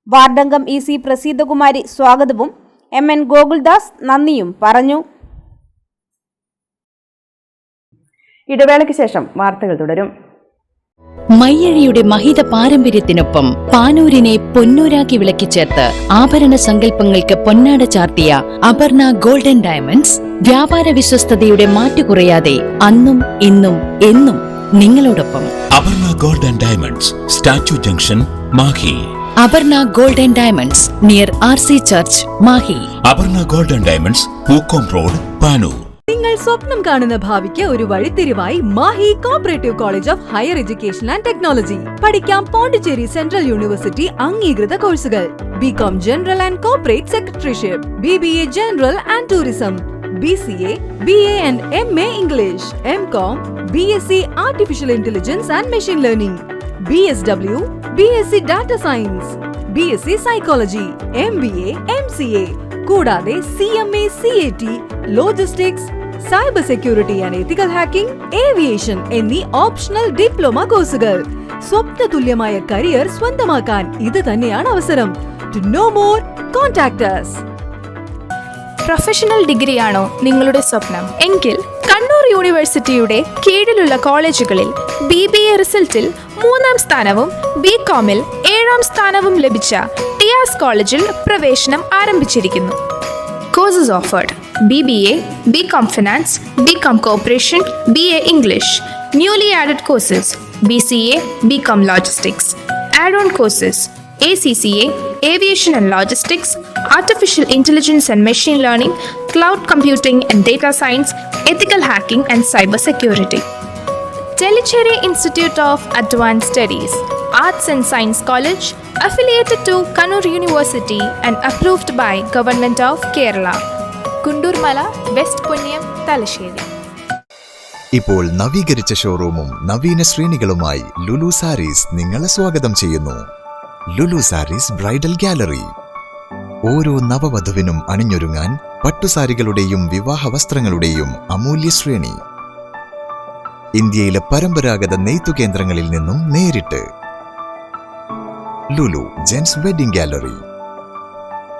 വാർഡംഗം EC പ്രസീതകുമാരി സ്വാഗതവും MN ഗോകുൽദാസ് നന്ദിയും പറഞ്ഞു. ഇടവേളയ്ക്ക് ശേഷം വാർത്തകൾ തുടരും. മയ്യഴിയുടെ മഹിത പാരമ്പര്യത്തിനൊപ്പം പാനൂരിനെ പൊന്നൂരാക്കി വിളക്കിച്ചേർത്ത് ആഭരണ സങ്കല്പങ്ങൾക്ക് പൊന്നാട ചാർത്തിയ അപർണ ഗോൾഡൻ ഡയമണ്ട്സ് വ്യാപാര വിശ്വസ്തയുടെ മാറ്റുകുറയാതെ അന്നും ഇന്നും എന്നും നിങ്ങളോടൊപ്പം. Aparna golden diamonds, statue junction, Mahe. Aparna golden diamonds near RC church, Mahe. Aparna golden diamonds, Pookkom road, Panoor. നിങ്ങൾ സ്വപ്നം കാണുന്ന ഭാവിക്ക് ഒരു വഴിത്തിരിവായി Mahe cooperative college of higher education and technology. പഠിക്കാം പോണ്ടിച്ചേരി സെൻട്രൽ യൂണിവേഴ്സിറ്റി അംഗീകൃത കോഴ്സുകൾ. BCom general and corporate secretaryship, BBA general and tourism, BCA, BA and MA English, MCom, BSc Artificial Intelligence and Machine Learning, BSW, BSc Data Science, BSc Psychology, MBA, MCA, കൂടാതെ CMA, CAT, Logistics, Cyber Security and Ethical Hacking, Aviation എന്നീ optional diploma കോഴ്സുകൾ. സ്വപ്ന തുല്യമായ career സ്വന്തമാക്കാൻ ഇത് തന്നെയാണ് അവസരം. To know more, contact us. Professional ഡിഗ്രിയാണോ നിങ്ങളുടെ സ്വപ്നം? എങ്കിൽ കണ്ണൂർ യൂണിവേഴ്സിറ്റിയുടെ കീഴിലുള്ള കോളേജുകളിൽ BBA റിസൾട്ടിൽ 3ാം സ്ഥാനവും BComൽ 7ാം സ്ഥാനവും ലഭിച്ച ടിയാസ് കോളേജിൽ പ്രവേശനം ആരംഭിച്ചിരിക്കുന്നു. Courses offered: BBA, BCom Finance, BCom Corporation, BA English. Newly added courses: BCA, BCom Logistics. Add-on courses: ACCA, Aviation and Logistics, Artificial Intelligence and Machine Learning, Cloud Computing and Data Science, Ethical Hacking and Cyber Security. Tellicherry Institute of Advanced Studies, Arts and Science College, affiliated to Kannur University and approved by Government of Kerala. Kundurmala, West Punyam, Talasheri. ഇപ്പോൾ നവീകരിച്ച ഷോറൂമും നവീന ശ്രേണികളുമായി ലുലു സാരീസ് നിങ്ങളെ സ്വാഗതം ചെയ്യുന്നു. Lulu Sarees bridal gallery. ഓരോ നവവധുവിനും അണിഞ്ഞൊരുങ്ങാൻ പട്ടുസാരികളുടെയും വിവാഹ വസ്ത്രങ്ങളുടെയും അമൂല്യ ശ്രേണി. ഇന്ത്യയിലെ പരമ്പരാഗത നെയ്ത്തു കേന്ദ്രങ്ങളിൽ നിന്നും നേരിട്ട്. Lulu gents wedding gallery.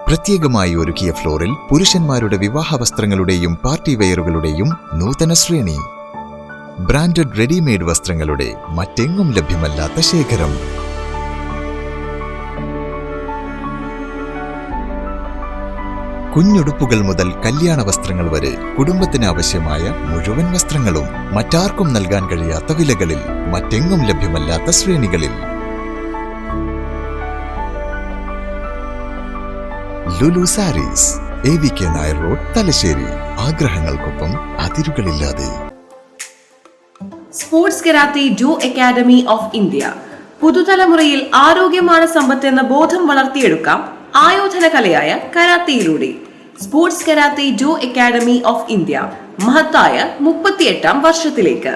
പ്രത്യേകമായി ഒരുക്കിയ ഫ്ലോറിൽ പുരുഷന്മാരുടെ വിവാഹ വസ്ത്രങ്ങളുടെയും പാർട്ടി വെയറുകളുടെയും നൂതന ശ്രേണി. ബ്രാൻഡഡ് റെഡിമെയ്ഡ് വസ്ത്രങ്ങളുടെ മറ്റെങ്ങും ലഭ്യമല്ലാത്ത ശേഖരം. കുഞ്ഞുടുപ്പുകൾ മുതൽ കല്യാണ വസ്ത്രങ്ങൾ വരെ കുടുംബത്തിന് ആവശ്യമായ മുഴുവൻ വസ്ത്രങ്ങളും മറ്റാർക്കും നൽകാൻ കഴിയാത്ത വിലകളിൽ, മറ്റെങ്ങും ലഭ്യമല്ലാത്ത ശ്രേണികളിൽ. Lulu saris, AVK Nair road, Thalassery. ആഗ്രഹങ്ങൾക്കൊപ്പം അതിരുകളില്ലാതെ. Sports karate Jo academy of India. പുതുതലമുറയിൽ ആരോഗ്യമാണ് സമ്പത്ത് എന്ന ബോധം വളർത്തിയെടുക്കാം ആയോധന കലയായ കരാത്തയിലൂടെ. Sports karate Jo academy of India മഹത്തായ 38ാം വർഷത്തിലേക്ക്.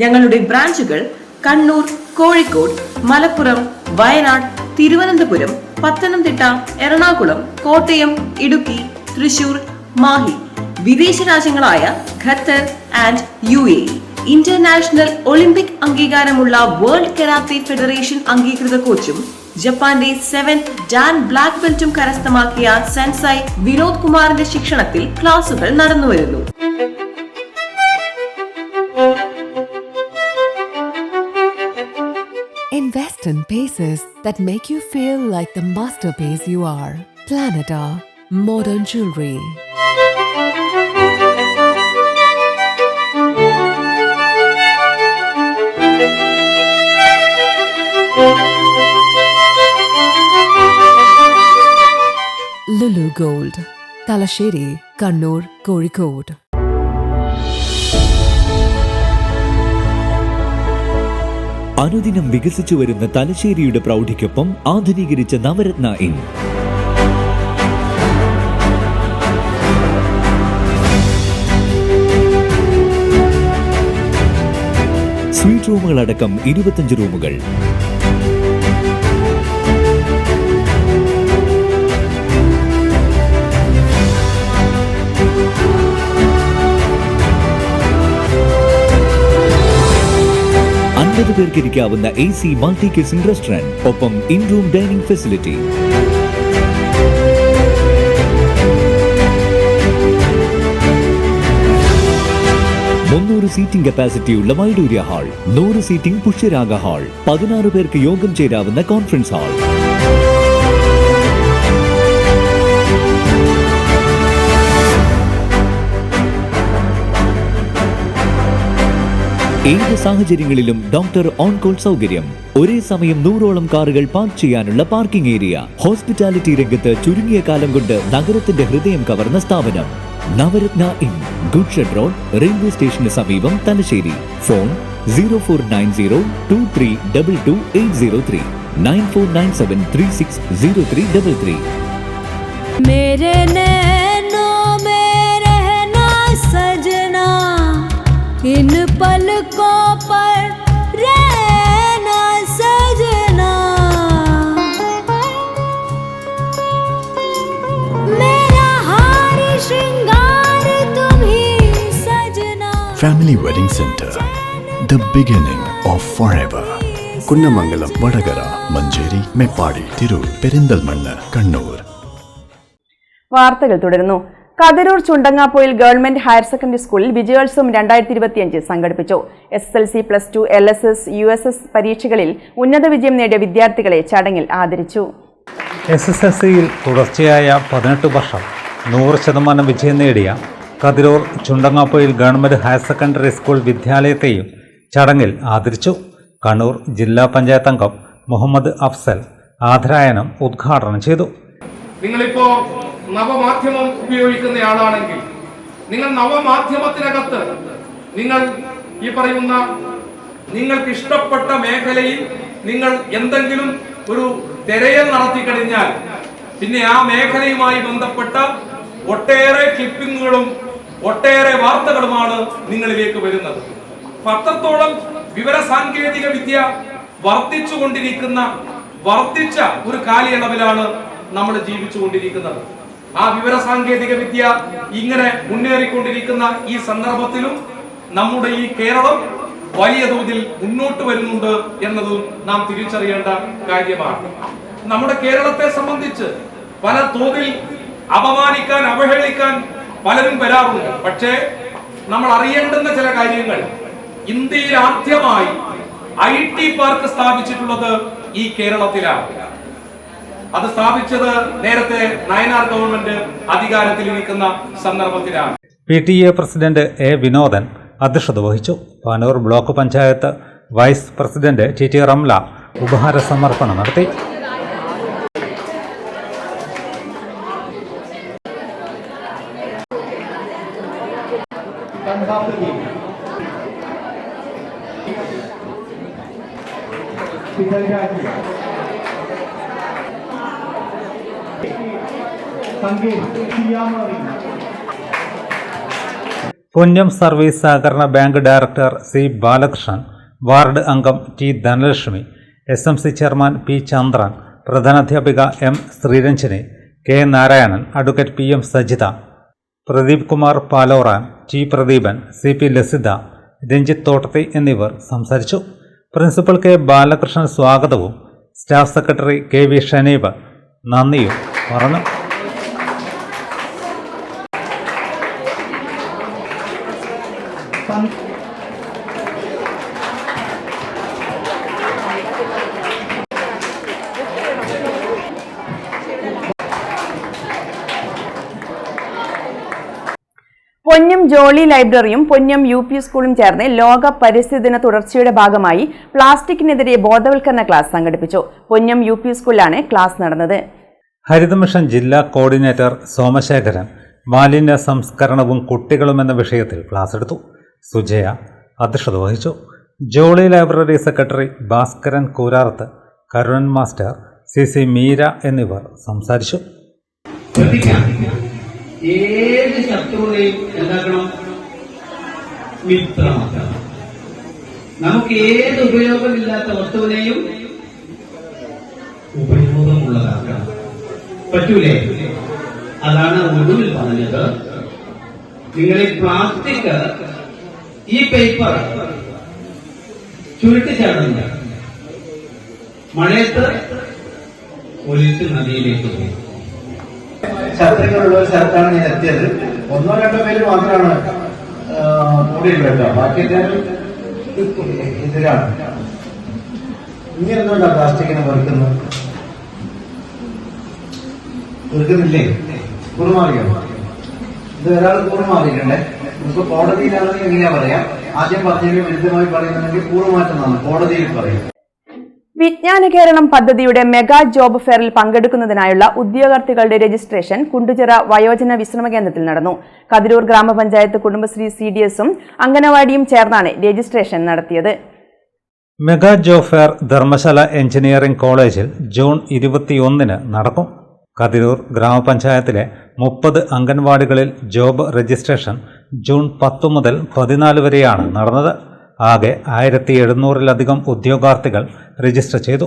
ഞങ്ങളുടെ ബ്രാഞ്ചുകൾ കണ്ണൂർ, കോഴിക്കോട്, മലപ്പുറം, വയനാട്, തിരുവനന്തപുരം, പത്തനംതിട്ട, എറണാകുളം, കോട്ടയം, ഇടുക്കി, തൃശൂർ, മാഹി. വിദേശ രാജ്യങ്ങളായ Qatar and UAE. International olympic അംഗീകാരമുള്ള വേൾഡ് കരാത്തെ ഫെഡറേഷൻ അംഗീകൃത കോച്ചും ജപ്പാന്റെ 7th ഡാൻ ബ്ലാക്ക് ബെൽറ്റും കരസ്ഥമാക്കിയ സെൻസായി വിനോദ് കുമാറിന്റെ ശിക്ഷണത്തിൽ ക്ലാസുകൾ നടന്നുവരുന്നു. Invest in pieces that make you feel like the masterpiece you are. Planeta Modern Jewelry. Lulu Gold, Talasheri, Kannur, Kozhikode. അനുദിനം വികസിച്ചു വരുന്ന തലശ്ശേരിയുടെ പ്രൗഢിക്കൊപ്പം ആധുനീകരിച്ച നവരത്ന ഇൻ. സ്വീറ്റ് റൂമുകളടക്കം 25 റൂമുകൾ. പേർക്ക് ഇരിക്കാവുന്ന AC മൾട്ടി കിച്ചൺ റെസ്റ്റോറന്റ്, ഒപ്പം in room dining facility. 100 seating കപ്പാസിറ്റിയുള്ള Vaidurya hall, 100 seating Pushyaraga hall, 16 പേർക്ക് യോഗം ചേരാവുന്ന കോൺഫറൻസ് ഹാൾ. ഏത് സാഹചര്യങ്ങളിലും ഡോക്ടർ ഓൺ കോൾ സൗകര്യം, ഒരേ സമയം 100ഓളം കാറുകൾ പാർക്ക് ചെയ്യാനുള്ള പാർക്കിംഗ് ഏരിയ. ഹോസ്പിറ്റാലിറ്റി രംഗത്ത് ചുരുങ്ങിയ കാലം കൊണ്ട് നഗരത്തിന്റെ ഹൃദയം കവർന്ന സ്ഥാപനം Navaratna inn, good shed road, railway സ്റ്റേഷന് സമീപം, തലശ്ശേരി. ഫോൺ 049023228803, 9497360333. मेरे नैनों में रहना सजना, इन पलकों पर रहना सजना, मेरा हार श्रृंगार तुम ही सजना. Family Wedding Center, the beginning of forever. Kunnamangalam, Vadakara, Manjeri, Meppadi, Tirur, Perinthalmanna, Kannur. വാർത്തകൾ തുടരുന്നു. Kathirur Chundangapoyil government higher secondary സ്കൂളിൽ വിജയോത്സവം 2025 സംഘടിപ്പിച്ചു. SSLC, +2, LSS, USS പരീക്ഷകളിൽ ഉന്നത വിജയം നേടിയ വിദ്യാർത്ഥികളെ ചടങ്ങിൽ ആദരിച്ചു. SSLCയിൽ തുടർച്ചയായ 18 വർഷം 100% വിജയം നേടിയ Kathiroor Chundangapoyil government higher secondary school വിദ്യാലയത്തെയും ചടങ്ങിൽ ആദരിച്ചു. കണ്ണൂർ ജില്ലാ പഞ്ചായത്ത് അംഗം മുഹമ്മദ് അഫ്സൽ ആദരായനം ഉദ്ഘാടനം ചെയ്തു. നിങ്ങളിപ്പോ നവമാധ്യമം ഉപയോഗിക്കുന്നയാളാണെങ്കിൽ നിങ്ങൾ നവമാധ്യമത്തിനകത്ത് നിങ്ങൾ ഈ പറയുന്ന നിങ്ങൾക്ക് ഇഷ്ടപ്പെട്ട മേഖലയിൽ നിങ്ങൾ എന്തെങ്കിലും ഒരു തിരയൽ നടത്തി കഴിഞ്ഞാൽ പിന്നെ ആ മേഖലയുമായി ബന്ധപ്പെട്ട ഒട്ടേറെ ക്ലിപ്പിങ്ങുകളും ഒട്ടേറെ വാർത്തകളുമാണ് നിങ്ങളിലേക്ക് വരുന്നത്. അത്രത്തോളം വിവരസാങ്കേതിക വിദ്യ വർദ്ധിച്ച ഒരു കാലയളവിലാണ് നമ്മൾ ജീവിച്ചുകൊണ്ടിരിക്കുന്നത്. ആ വിവരസാങ്കേതിക വിദ്യ ഇങ്ങനെ മുന്നേറിക്കൊണ്ടിരിക്കുന്ന ഈ സന്ദർഭത്തിലും നമ്മുടെ ഈ കേരളം വലിയ തോതിൽ മുന്നോട്ട് വരുന്നുണ്ട് എന്നതും നാം തിരിച്ചറിയേണ്ട കാര്യമാണ്. നമ്മുടെ കേരളത്തെ സംബന്ധിച്ച് പല തോതിൽ അപമാനിക്കാൻ, അവഹേളിക്കാൻ പലരും വരാറുണ്ട്. പക്ഷേ നമ്മൾ അറിയേണ്ടുന്ന ചില കാര്യങ്ങൾ, ഇന്ത്യയിൽ ആദ്യമായി IT പാർക്ക് സ്ഥാപിച്ചിട്ടുള്ളത് ഈ കേരളത്തിലാണ്. അത് സ്ഥാപിച്ചത് നേരത്തെ നയനാർ ഗവൺമെന്റ് അധികാരത്തിലിരിക്കുന്ന സന്ദർഭത്തിലാണ്. PTA president A. വിനോദൻ അധ്യക്ഷത വഹിച്ചു. Panoor block panchayat vice president TT Ramla ഉപഹാര സമർപ്പണം നടത്തി. പുന്നം സർവീസ് സഹകരണ bank director C. Balakrishnan, ward അംഗം T. Dhanalakshmi, SMC chairman P. Chandran, പ്രധാനാധ്യാപിക M. Sreeranjini, K. Narayanan, advocate PM Sajitha, Pradeep Kumar Paloran, T. Pradeepan, CP Lasitha, Ranjith Thottathi എന്നിവർ സംസാരിച്ചു. Principal K. ബാലകൃഷ്ണൻ സ്വാഗതവും staff secretary K. V. Shaneeb നന്ദിയും പറഞ്ഞു. പൊന്നം ജോളി ലൈബ്രറിയും പൊന്നം UP സ്കൂളും ചേർന്ന് ലോക പരിസ്ഥിതി ദിന തുടർച്ചയുടെ ഭാഗമായി പ്ലാസ്റ്റിക്കിനെതിരെ ബോധവൽക്കരണ ക്ലാസ് സംഘടിപ്പിച്ചു. പൊന്നം UP സ്കൂളിലാണ് ക്ലാസ് നടന്നത്. ഹരിതമിഷൻ ജില്ലാ കോർഡിനേറ്റർ സോമശേഖരൻ മാലിന്യ സംസ്കരണവും കുട്ടികളും എന്ന വിഷയത്തിൽ ക്ലാസ് എടുത്തു. സുജയ അധ്യക്ഷത വഹിച്ചു. Jolly library secretary Bhaskaran Koorarth, Karunan master, CC Meera എന്നിവർ സംസാരിച്ചു. ഏത് ശത്രുതയും എന്താക്കണം? മിത്രമാക്കണം. നമുക്ക് ഏത് ഉപയോഗമില്ലാത്ത വസ്തുവിനെയും ഉപയോഗമുള്ളതാക്കണം. പറ്റൂലേ? അതാണ് ഒടുവിൽ പറഞ്ഞത്. നിങ്ങൾ ഈ പ്ലാസ്റ്റിക്, ഈ പേപ്പർ ചുരുട്ടിച്ചാടുന്ന മഴയത്ത് ഒലിച്ച് നദിയിലേക്ക് പോയി. ശത്രുക്കളുള്ള ഒരു സ്ഥലത്താണ് ഞാൻ എത്തിയത്. 1-2 പേര് മാത്രമാണ് കൂടിയില്ല കേട്ടോ. ബാക്കി എല്ലാവരും എതിരാണ്. ഇനി എന്തുകൊണ്ടാ പ്ലാസ്റ്റിക്കിനെ വെറുക്കുന്നത്? വെറുക്കുന്നില്ലേ? കൂറുമാറിയോ? ഇത് ഒരാൾ കൂറുമാറിയിട്ടുണ്ടേ. നമുക്ക് കോടതിയിലാണെങ്കിൽ എങ്ങനെയാ പറയാം? ആദ്യം പറഞ്ഞതിന് വിരുദ്ധമായി പറയുന്നുണ്ടെങ്കിൽ കൂറുമാറ്റം കോടതിയിൽ പറയും. വിജ്ഞാന കേരളം പദ്ധതിയുടെ മെഗാ ജോബ് ഫെയറിൽ പങ്കെടുക്കുന്നതിനായുള്ള ഉദ്യോഗാർത്ഥികളുടെ രജിസ്ട്രേഷൻ കുണ്ടുചിറ വയോജന വിശ്രമ കേന്ദ്രത്തിൽ നടന്നു. കതിരൂർ ഗ്രാമപഞ്ചായത്ത് കുടുംബശ്രീ CDSഉം അംഗനവാടിയും ചേർന്നാണ് രജിസ്ട്രേഷൻ നടത്തിയത്. Mega job fair Dharamshala engineering കോളേജിൽ ജൂൺ 21 നടക്കും. കതിരൂർ ഗ്രാമപഞ്ചായത്തിലെ 30 അംഗൻവാടികളിൽ ജോബ് രജിസ്ട്രേഷൻ ജൂൺ 10 മുതൽ 14 വരെയാണ് നടന്നത്. ആകെ 1700-ലധികം ഉദ്യോഗാർത്ഥികൾ രജിസ്റ്റർ ചെയ്തു.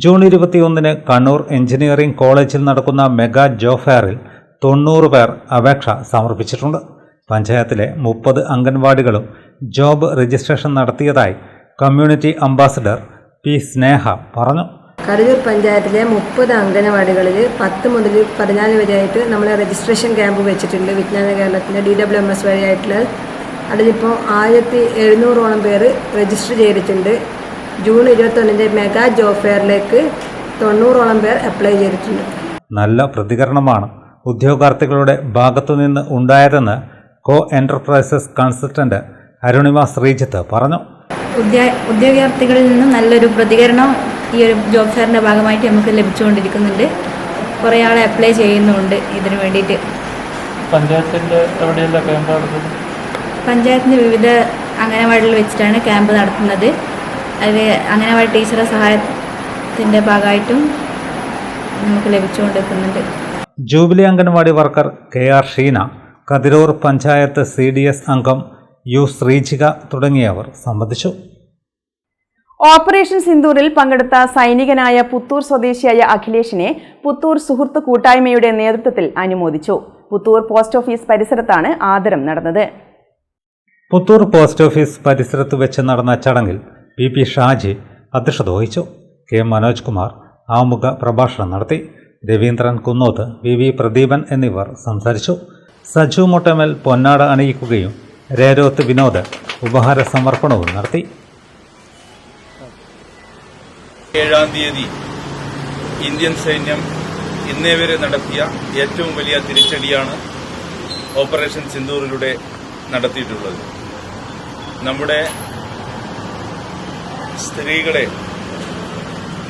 ജൂൺ 21 കണ്ണൂർ എഞ്ചിനീയറിംഗ് കോളേജിൽ നടക്കുന്ന മെഗാ ജോബ് ഫെയറിൽ 90 പേർ അപേക്ഷ സമർപ്പിച്ചിട്ടുണ്ട്. പഞ്ചായത്തിലെ 30 അംഗൻവാടികളും ജോബ് രജിസ്ട്രേഷൻ നടത്തിയതായി കമ്മ്യൂണിറ്റി അംബാസഡർ പി സ്നേഹ പറഞ്ഞു. കതിരൂർ പഞ്ചായത്തിലെ 30 അംഗനവാടികളിൽ 10 മുതൽ 14 വരെയായിട്ട് നമ്മൾ രജിസ്ട്രേഷൻ ക്യാമ്പ് വെച്ചിട്ടുണ്ട്. വിജ്ഞാന കേരളത്തിൻ്റെ DWMS വഴിയായിട്ടുള്ള അതിലിപ്പോൾ 1700ഓളം പേര് രജിസ്റ്റർ ചെയ്തിട്ടുണ്ട്. ജൂൺ 21 മെഗാ ജോബ് ഫെയറിലേക്ക് 90ഓളം പേർ അപ്ലൈ ചെയ്തിട്ടുണ്ട്. നല്ല പ്രതികരണമാണ് ഉദ്യോഗാർത്ഥികളുടെ ഭാഗത്തുനിന്ന് ഉണ്ടായതെന്ന് കോ എന്റർപ്രൈസസ് കൺസൾട്ടന്റ് അരുണിമ ശ്രീജിത്ത് പറഞ്ഞു. ഉദ്യോഗാർത്ഥികളിൽ നിന്ന് നല്ലൊരു പ്രതികരണം ഈ ഒരു ജോബ് ഫെയറിൻ്റെ ഭാഗമായിട്ട് നമുക്ക് ലഭിച്ചുകൊണ്ടിരിക്കുന്നുണ്ട്. കുറേ ആളെ അപ്ലൈ ചെയ്യുന്നുണ്ട് ഇതിനു വേണ്ടിയിട്ട്. പഞ്ചായത്തിൻ്റെ എവിടെയല്ല ക്യാമ്പ് നടത്തുന്നത്? പഞ്ചായത്തിൻ്റെ വിവിധ അംഗനവാടികളിൽ വെച്ചിട്ടാണ് ക്യാമ്പ് നടത്തുന്നത്. അതിൽ അംഗനവാടി ടീച്ചറുടെ സഹായത്തിൻ്റെ ഭാഗമായിട്ടും നമുക്ക് ലഭിച്ചുകൊണ്ടിരിക്കുന്നുണ്ട്. Jubilee anganwadi worker KR Sheena, Kathiroor panchayat CDS അംഗം U ശ്രീജിക തുടങ്ങിയവർ സംബന്ധിച്ചു. ഓപ്പറേഷൻ സിന്ദൂറിൽ പങ്കെടുത്ത സൈനികനായ പുത്തൂർ സ്വദേശിയായ അഖിലേഷിനെ പുത്തൂർ സുഹൃത്ത് കൂട്ടായ്മയുടെ നേതൃത്വത്തിൽ അനുമോദിച്ചു. പുത്തൂർ പോസ്റ്റ് ഓഫീസ് പരിസരത്താണ് ആദരം നടന്നത്. പുത്തൂർ പോസ്റ്റ് ഓഫീസ് പരിസരത്ത് വെച്ച് നടന്ന ചടങ്ങിൽ PP ഷാജി അധ്യക്ഷത വഹിച്ചു. K മനോജ് കുമാർ ആമുഖ പ്രഭാഷണം നടത്തി. രവീന്ദ്രൻ കുന്നോത്ത്, VV പ്രദീപൻ എന്നിവർ സംസാരിച്ചു. സജു മുട്ടമൽ പൊന്നാട അണിയിക്കുകയും രേരോത്ത് വിനോദ് ഉപഹാര സമർപ്പണവും നടത്തി. 7-ാം തീയതി ഇന്ത്യൻ സൈന്യം ഇന്നേവരെ നടത്തിയ ഏറ്റവും വലിയ തിരിച്ചടിയാണ് ഓപ്പറേഷൻ സിന്ദൂറിലൂടെ നടത്തിയിട്ടുള്ളത്. നമ്മുടെ സ്ത്രീകളെ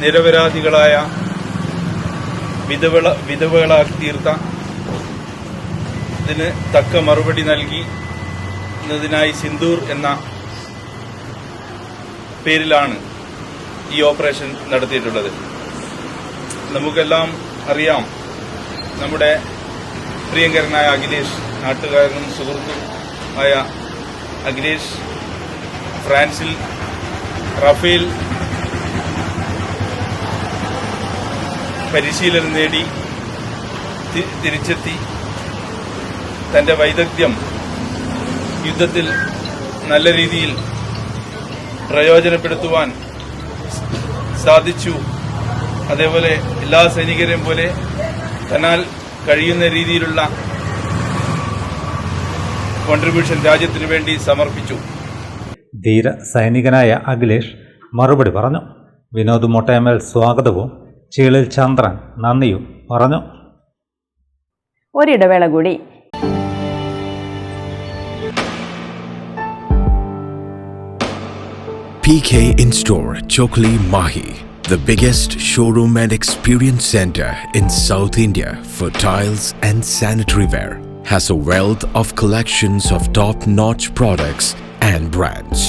നിരപരാധികളായ വിധവകളാക്കി തീർത്ത ഇതിന് തക്ക മറുപടി നൽകിയതിനായി സിന്ദൂർ എന്ന പേരിലാണ് ഈ ഓപ്പറേഷൻ നടത്തിയിട്ടുള്ളത്. നമുക്കെല്ലാം അറിയാം, നമ്മുടെ പ്രിയങ്കരനായ അഖിലേഷ്, നാട്ടുകാരനും സുഹൃത്തും ആയ അഖിലേഷ് ഫ്രാൻസിൽ റഫേൽ പരിശീലനം നേടി തിരിച്ചെത്തി തന്റെ വൈദഗ്ധ്യം യുദ്ധത്തിൽ നല്ല രീതിയിൽ പ്രയോജനപ്പെടുത്തുവാൻ സാധിച്ചു. അതേപോലെ എല്ലാ സൈനികരെയും പോലെ തന്നാൽ കഴിയുന്ന രീതിയിലുള്ള കോൺട്രിബ്യൂഷൻ രാജ്യത്തിനു വേണ്ടി സമർപ്പിച്ചു. ധീര സൈനികനായ അഖിലേഷ് മറുപടി പറഞ്ഞു. വിനോദ് മൊട്ടയമൽ സ്വാഗതവും ചീളിൽ ചന്ദ്രൻ നന്ദിയും പറഞ്ഞു. ഒരിടവേള കൂടി. PK In-Store Chokli Mahi, the biggest showroom and experience center in South India for tiles and sanitary ware, has a wealth of collections of top-notch products and brands.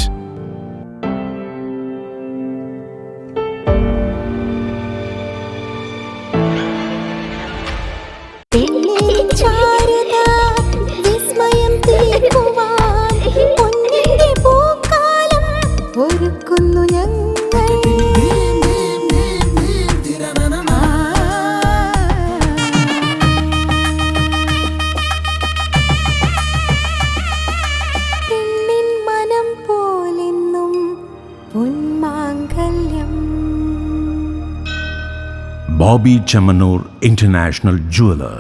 Bobby Chamanur International Jeweler.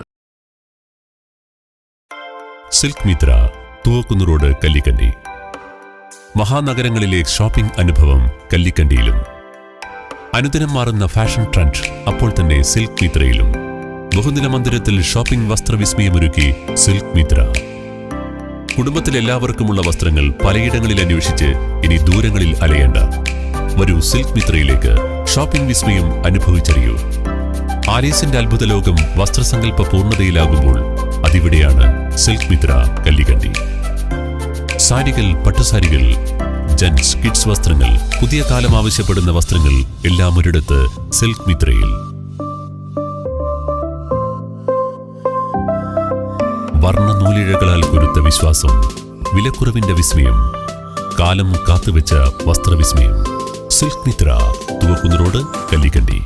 Silk Mitra, Thuvakkunnu road, Kallikkandi. മഹാനഗരങ്ങളിലെ shopping അനുഭവം കല്ലിക്കണ്ടിയിലും. അനുദിനം മാറുന്ന fashion trend അപ്പോൾ തന്നെ silk മിത്രയിലും. ബഹുനില മന്ദിരത്തിൽ shopping വസ്ത്രവിസ്മയമൊരുക്കി silk Mitra. കുടുംബത്തിലെല്ലാവർക്കുമുള്ള വസ്ത്രങ്ങൾ പലയിടങ്ങളിൽ അന്വേഷിച്ച് ഇനി ദൂരങ്ങളിൽ അലയേണ്ട. വരൂ സിൽക്ക് മിത്രയിലേക്ക്. ഷോപ്പിംഗ് വിസ്മയം അനുഭവിച്ചറിയൂ. ആലീസിന്റെ അത്ഭുത ലോകം വസ്ത്രസങ്കല്പ പൂർണ്ണതയിലാകുമ്പോൾ അതിവിടെയാണ് സിൽക്ക് മിത്ര കല്ലിക്കണ്ടി. സാരികൾ, പട്ടുസാരികൾ, ജെന്റ്സ്, കിഡ്സ് വസ്ത്രങ്ങൾ, പുതിയ കാലം ആവശ്യപ്പെടുന്ന വസ്ത്രങ്ങൾ എല്ലാം ഒരിടത്ത് സിൽക്ക് മിത്രയിൽ. വർണ്ണ നൂലിഴകളാൽ കുരുത്ത വിശ്വാസം, വിലക്കുറവിന്റെ വിസ്മയം, കാലം കാത്തുവെച്ച വസ്ത്രവിസ്മയം. Silk Mitra, Thuvakkunnu road, Kallikkandi.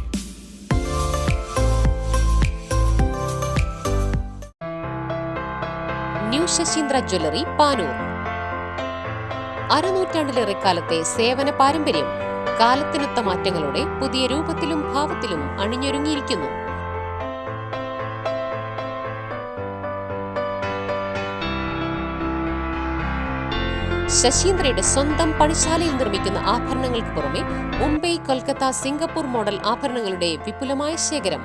New Sasheendra jewellery, Panoor. അരനൂറ്റാണ്ടിലേറെ കാലത്തെ സേവന പാരമ്പര്യം കാലത്തിനൊത്ത മാറ്റങ്ങളോടെ പുതിയ രൂപത്തിലും ഭാവത്തിലും അണിഞ്ഞൊരുങ്ങിയിരിക്കുന്നു. ശശീന്ദ്രയുടെ സ്വന്തം പണിശാലയിൽ നിർമ്മിക്കുന്ന ആഭരണങ്ങൾക്ക് പുറമെ മുംബൈ, കൊൽക്കത്ത, സിംഗപ്പൂർ മോഡൽ ആഭരണങ്ങളുടെ വിപുലമായ ശേഖരം.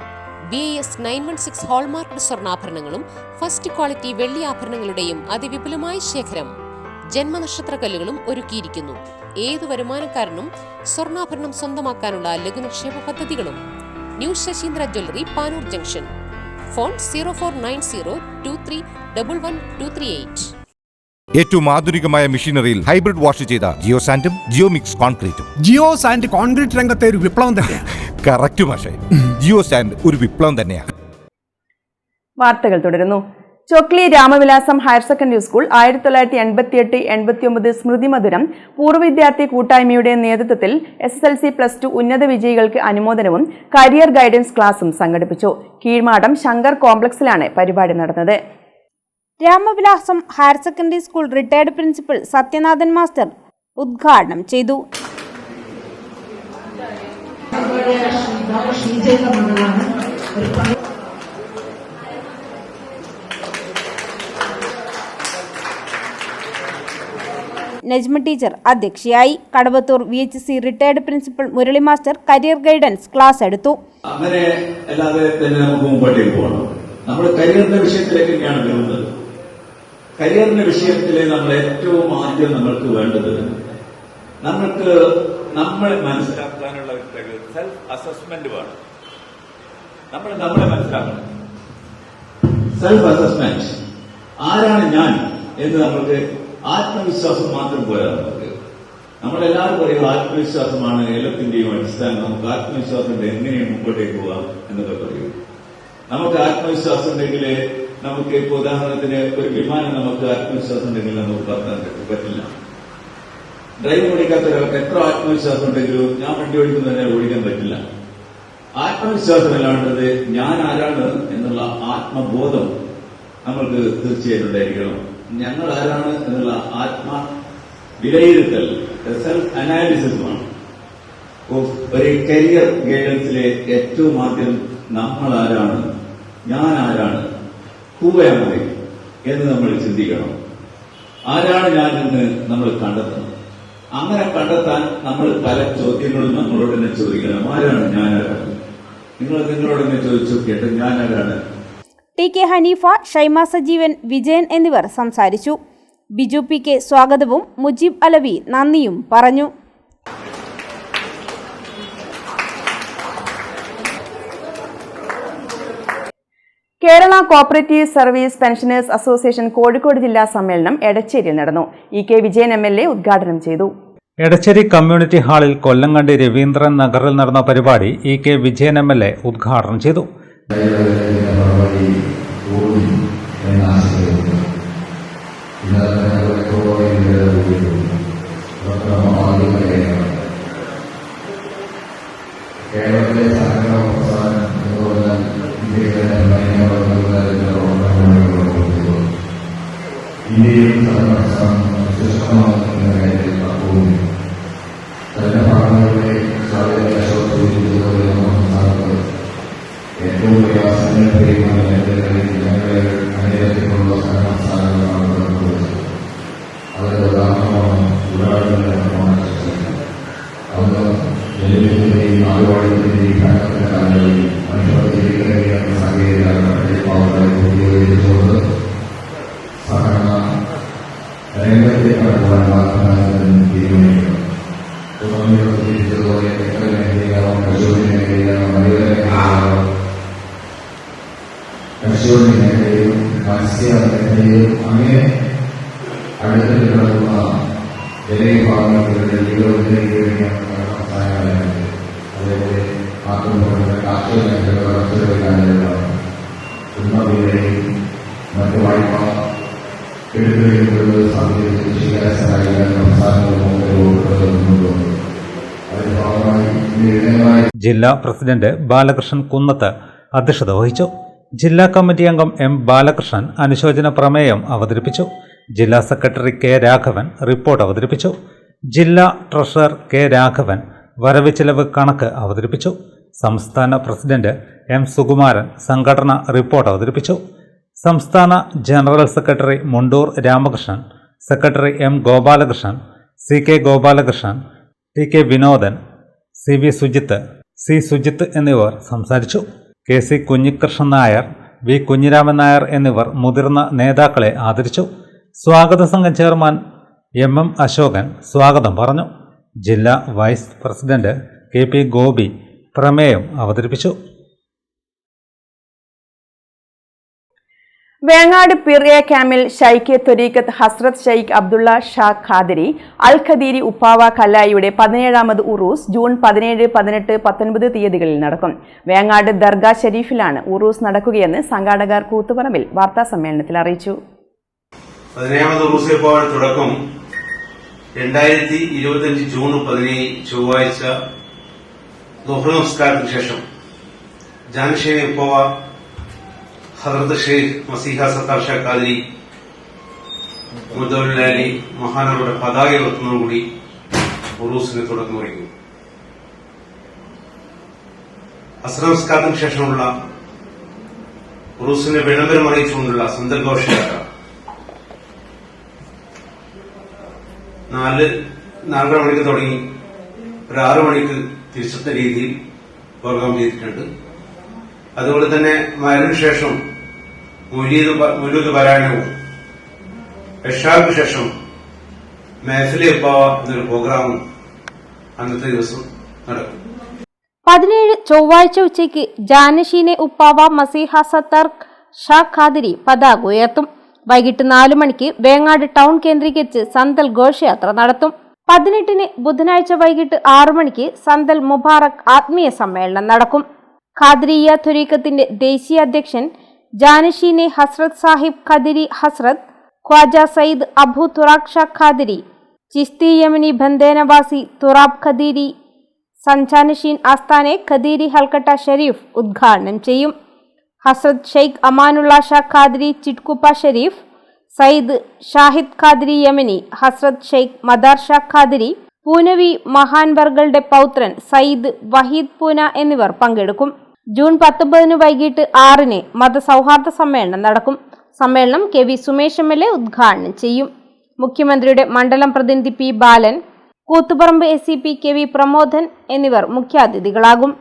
BIS 916 ഹോൾമാർക്ക് സ്വർണ്ണാഭരണങ്ങളും ഫസ്റ്റ് ക്വാളിറ്റി വെള്ളി ആഭരണങ്ങളുടെയും അതിവിപുലമായ ശേഖരം. ജന്മനക്ഷത്രക്കല്ലുകളും ഒരുക്കിയിരിക്കുന്നു. ഏതു വരുമാനക്കാരനും സ്വർണ്ണാഭരണം സ്വന്തമാക്കാനുള്ള ലഘുനിക്ഷേപ പദ്ധതികളും. New Sasheendra jewellery, Panoor junction. Phone 049023112238. ഏറ്റവും ആധുനികമായ മെഷീനറിയിൽ ഹൈബ്രിഡ് വാഷ് ചെയ്ത ജിയോ സാൻഡും ജിയോ മിക്സ് കോൺക്രീറ്റും. ജിയോ സാൻഡ് കോൺക്രീറ്റ് രംഗത്തെ ഒരു വിപ്ലവം തന്നെയാണ്. കറക്റ്റ് മാഷേ, ജിയോ സാൻഡ് ഒരു വിപ്ലവം തന്നെയാണ്. വാർത്തകൾ തുടരുന്നു. Chokli Ramavilasam higher secondary school 1988-89 സ്മൃതി മധുരം പൂർവ്വ വിദ്യാർത്ഥി കൂട്ടായ്മയുടെ നേതൃത്വത്തിൽ SSLC+2 ഉന്നത വിജയികൾക്ക് അനുമോദനവും കരിയർ ഗൈഡൻസ് ക്ലാസും സംഘടിപ്പിച്ചു. കീഴ്മാടം ശങ്കർ കോംപ്ലക്സിലാണ് പരിപാടി നടന്നത്. Ramavilasam higher secondary school retired principal Sathyanathan master ഉദ്ഘാടനം ചെയ്തു. നജ്മ ടീച്ചർ അധ്യക്ഷയായി. Kadavathur VHC retired principal Murali master career guidance class എടുത്തു. അങ്ങനെ അല്ലാതെ തന്നെ നമുക്ക് മുമ്പോട്ടേക്ക് പോകണം. നമ്മൾ കരിയറിന്റെ വിഷയത്തിലേക്ക് തന്നെയാണ് വരുന്നത്. കരിയറിന്റെ വിഷയത്തിൽ നമ്മൾ ഏറ്റവും ആദ്യം നമ്മൾക്ക് വേണ്ടത് നമ്മൾക്ക് നമ്മളെ മനസ്സിലാക്കാനുള്ള സെൽഫ് അസസ്മെന്റ് വേണം. നമ്മളെ മനസ്സിലാക്കണം. സെൽഫ് അസസ്മെന്റ്, ആരാണ് ഞാൻ എന്ന് നമ്മൾക്ക് ആത്മവിശ്വാസം മാത്രം പോരാ. നമ്മളെല്ലാവരും പറയും ആത്മവിശ്വാസമാണ് എല്ലാത്തിന്റെയും അടിസ്ഥാനം. നമുക്ക് ആത്മവിശ്വാസം ഉണ്ട്, എങ്ങനെയാണ് മുമ്പോട്ടേക്ക് പോകാം എന്നൊക്കെ പറയും. നമുക്ക് ആത്മവിശ്വാസം ഉണ്ടെങ്കിൽ നമുക്ക് ഇപ്പൊ ഉദാഹരണത്തിന് ഒരു വിമാനം നമുക്ക് ആത്മവിശ്വാസം ഉണ്ടെങ്കിൽ നമുക്ക് പറത്താൻ പറ്റില്ല. ഡ്രൈവ് ഓടിക്കാത്ത ഒരാൾക്ക് എത്ര ആത്മവിശ്വാസം ഉണ്ടെങ്കിലും ഞാൻ വണ്ടി ഓടിക്കുന്നതിനെ ഓടിക്കാൻ പറ്റില്ല. ആത്മവിശ്വാസമല്ലാണ്ടത് ഞാൻ ആരാണ് എന്നുള്ള ആത്മബോധം നമ്മൾക്ക് തീർച്ചയായിട്ടും ഉണ്ടായിരിക്കണം. ഞങ്ങൾ ആരാണ് എന്നുള്ള ആത്മ വിലയിരുത്തൽ, സെൽഫ് അനാലിസിസുമാണ് ഒരു കരിയർ ഗൈഡൻസിലെ ഏറ്റവും ആദ്യം. നമ്മൾ ആരാണ്, ഞാൻ ആരാണ്, ഹൂ ആം ഐ എന്ന് നമ്മൾ ചിന്തിക്കണം. ആരാണ് ഞാൻ എന്ന് നമ്മൾ കണ്ടെത്തണം. അങ്ങനെ കണ്ടെത്താൻ നമ്മൾ പല ചോദ്യങ്ങളും നമ്മളോട് തന്നെ ചോദിക്കണം. ആരാണ്, ഞാൻ ആരാണ്? നിങ്ങളോട് തന്നെ ചോദിച്ചു കേട്ട് ഞാൻ ആരാണ്. TK ഹനീഫ, ഷൈമ സജീവൻ, വിജയൻ എന്നിവർ സംസാരിച്ചു. ബിജു PK സ്വാഗതവും മുജീബ് അലവി നന്ദിയും പറഞ്ഞു. Kerala cooperative service pensioners association Kozhikode ജില്ലാ സമ്മേളനം എടച്ചേരിയിൽ നടന്നു. EK വിജയൻ MLA ഉദ്ഘാടനം ചെയ്തു. എടച്ചേരി കമ്മ്യൂണിറ്റി ഹാളിൽ കൊല്ലങ്കണ്ടി രവീന്ദ്രൻ നഗറിൽ നടന്ന പരിപാടി EK വിജയൻ MLA ഉദ്ഘാടനം ചെയ്തു. അതിന്റെ ഉദാഹരണമാണ് കശുവണ്ടി മേഖലയിലും മത്സ്യ മേഖലയിലും അങ്ങനെ അടുത്ത് കിടക്കുന്ന ജനവിഭാഗങ്ങളുടെ സംസ്ഥാനങ്ങളാണ്. അതേപോലെ ആക്രമണങ്ങളുടെ കാർഷിക മേഖല വളർച്ചകളിലാണ് ഉന്നതിയുടെയും മറ്റു വായ്പ എടുക്കുകയും സാങ്കേതിക കൃഷികര സഹായിക്കാൻ സംസ്ഥാനങ്ങളും മുന്നോട്ടുവന്നു. അതിന്റെ ഭാഗമായി ജില്ലാ പ്രസിഡന്റ് ബാലകൃഷ്ണൻ കുന്നത്ത് അധ്യക്ഷത വഹിച്ചു. ജില്ലാ കമ്മിറ്റി അംഗം എം ബാലകൃഷ്ണൻ അനുശോചന പ്രമേയം അവതരിപ്പിച്ചു. ജില്ലാ സെക്രട്ടറി കെ രാഘവൻ റിപ്പോർട്ട് അവതരിപ്പിച്ചു. ജില്ലാ ട്രഷറർ കെ രാഘവൻ വരവ് ചെലവ് കണക്ക് അവതരിപ്പിച്ചു. സംസ്ഥാന പ്രസിഡന്റ് എം സുകുമാരൻ സംഘടന റിപ്പോർട്ട് അവതരിപ്പിച്ചു. സംസ്ഥാന general secretary Mundur Ramakrishnan, secretary M Gopalakrishnan, C K Gopalakrishnan, T K Vinodan, C V Sujith, C Sujith എന്നിവർ സംസാരിച്ചു. K C Kunhikrishnan Nair, V Kunhiraman Nair എന്നിവർ മുതിർന്ന നേതാക്കളെ ആദരിച്ചു. സ്വാഗത സംഘം ചെയർമാൻ എം എം അശോകൻ സ്വാഗതം പറഞ്ഞു. ജില്ലാ vice president K P Gopi പ്രമേയം അവതരിപ്പിച്ചു. വേങ്ങാട് പിറിയ ക്യാമിൽ ഷൈഖെ ത്വരീഖത്ത് ഹസ്രത്ത് ഷെയ്ഖ് അബ്ദുള്ള ഷാ ഖാദിരി അൽ ഖദീരി ഉപ്പാവ കല്ലായിയുടെ 17ാമത് ഉറൂസ് ജൂൺ 17, 18, 19 തീയതികളിൽ നടക്കും. വേങ്ങാട് ദർഗാ ഷെരീഫിലാണ് ഉറൂസ് നടക്കുകയെന്ന് സംഘാടകർ കൂത്തുപറമ്പിൽ വാർത്താസമ്മേളനത്തിൽ അറിയിച്ചു. 17ാമത് ഉറൂസ് ഉപ്പാവയുടെ തുടക്കം 2025 ജൂൺ 17 ചൊവ്വാഴ്ച ദുഹർ നമസ്കാരത്തിന് ശേഷം ജാൻഷേഖ് ഉപ്പാവ ഹദ്റത്ത് ഷെയ്ഖ് മസീഹ സത്താർ ഷാ ഖാദിരി മുദ്ദൗലാലി മഹാനവരുടെ പതാക ഉയർത്തുന്നതോടുകൂടി ഉറൂസിന് തുടക്കം കുറിക്കും. അസ്ര നമസ്കാരത്തിന് ശേഷമുള്ള ഉറൂസിനെ വിളംബരം അറിയിച്ചുകൊണ്ടുള്ള സുന്ദർ ഘോഷയാത്ര 4:30 മണിക്ക് തുടങ്ങി ഒരു 6 മണിക്ക് തിരിച്ചെത്തുന്ന രീതിയിൽ പ്രോഗ്രാം ചെയ്തിട്ടുണ്ട്. അതുപോലെ തന്നെ മഗ്‌രിബിന് ശേഷം മൗലൂദ് പാരായണവും ഇശാക്ക് ശേഷം മെഹ്ഫിലെ ഉപ്പാവ എന്നൊരു പ്രോഗ്രാമും അന്നത്തെ ദിവസം നടക്കും. 17 ചൊവ്വാഴ്ച ഉച്ചയ്ക്ക് ജാനഷീനെ ഉപ്പാവ മസീഹ സത്താർ ഷാ ഖാദിരി പതാക ഉയർത്തും. വൈകിട്ട് 4 മണിക്ക് വേങ്ങാട് ടൗൺ കേന്ദ്രീകരിച്ച് സന്തൽ ഘോഷയാത്ര നടത്തും. 18 ബുധനാഴ്ച വൈകിട്ട് 6 മണിക്ക് സന്തൽ മുബാറക് ആത്മീയ സമ്മേളനം നടക്കും. ഖാദിരിയ ത്വരീഖത്തിന്റെ ദേശീയ അധ്യക്ഷൻ ജാനഷീനെ ഹസ്രത്ത് സാഹിബ് ഖദിരി ഹസ്രത്ത് ഖ്വാജ സയ്യിദ് അബു തുറാഖ് ഷാ ഖാദിരി ചിസ്തി യമനി ബന്ദേനവാസി തുറാബ് ഖദീരി സഞ്ചാനഷീൻ ആസ്ഥാനെ ഖദീരി ഹൽക്കട്ട ഷരീഫ് ഉദ്ഘാടനം ചെയ്യും. ഹസ്രത്ത് ഷെയ്ഖ് അമാനുള്ള ഷാ ഖാദിരി ചിട്കുപ്പ ഷരീഫ്, സയ്യിദ് ഷാഹിദ് ഖാദിരി യമനി, ഹസ്രത്ത് ഷെയ്ഖ് മദാർ ഷാ ഖാദിരി, പൂനവി മഹാൻവർകളുടെ പൗത്രൻ സയ്യിദ് വഹീദ് പൂന എന്നിവർ പങ്കെടുക്കും. ജൂൺ 19 വൈകിട്ട് 6 മതസൗഹാർദ്ദ സമ്മേളനം നടക്കും. സമ്മേളനം കെ വി സുമേഷ് MLA ഉദ്ഘാടനം ചെയ്യും. മുഖ്യമന്ത്രിയുടെ മണ്ഡലം പ്രതിനിധി P Balan, Koothuparamba SCP K V Pramodan എന്നിവർ മുഖ്യാതിഥികളാകും.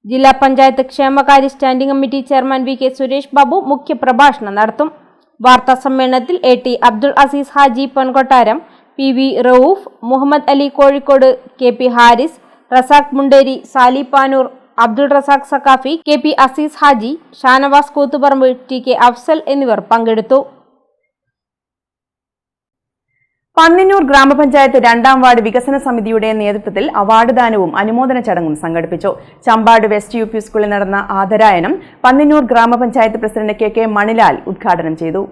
ജില്ലാ പഞ്ചായത്ത് ക്ഷേമകാര്യ standing committee chairman V K Suresh Babu മുഖ്യപ്രഭാഷണം നടത്തും. വാർത്താ സമ്മേളനത്തിൽ AT Abdul Azeez Haji Ponkottaram, PV Rauf, Muhammad Ali Kozhikode, KP Haris, Razak Munderi, Sali Panoor, Abdul Razak Sakhafi, KP Azeez Haji, Shanavas Koothuparamba, TK Afsal എന്നിവർ പങ്കെടുത്തു. പന്നിന്നൂർ ഗ്രാമപഞ്ചായത്ത് 2ാം വാർഡ് വികസന സമിതിയുടെ നേതൃത്വത്തിൽ അവാർഡ് ദാനവും അനുമോദന ചടങ്ങും സംഘടിപ്പിച്ചു. ചമ്പാട് വെസ്റ്റ് UP സ്കൂളിൽ നടന്ന ആദരായനം പന്നിന്നൂർ ഗ്രാമപഞ്ചായത്ത് പ്രസിഡന്റ് KK മണിലാൽ ഉദ്ഘാടനം ചെയ്തു.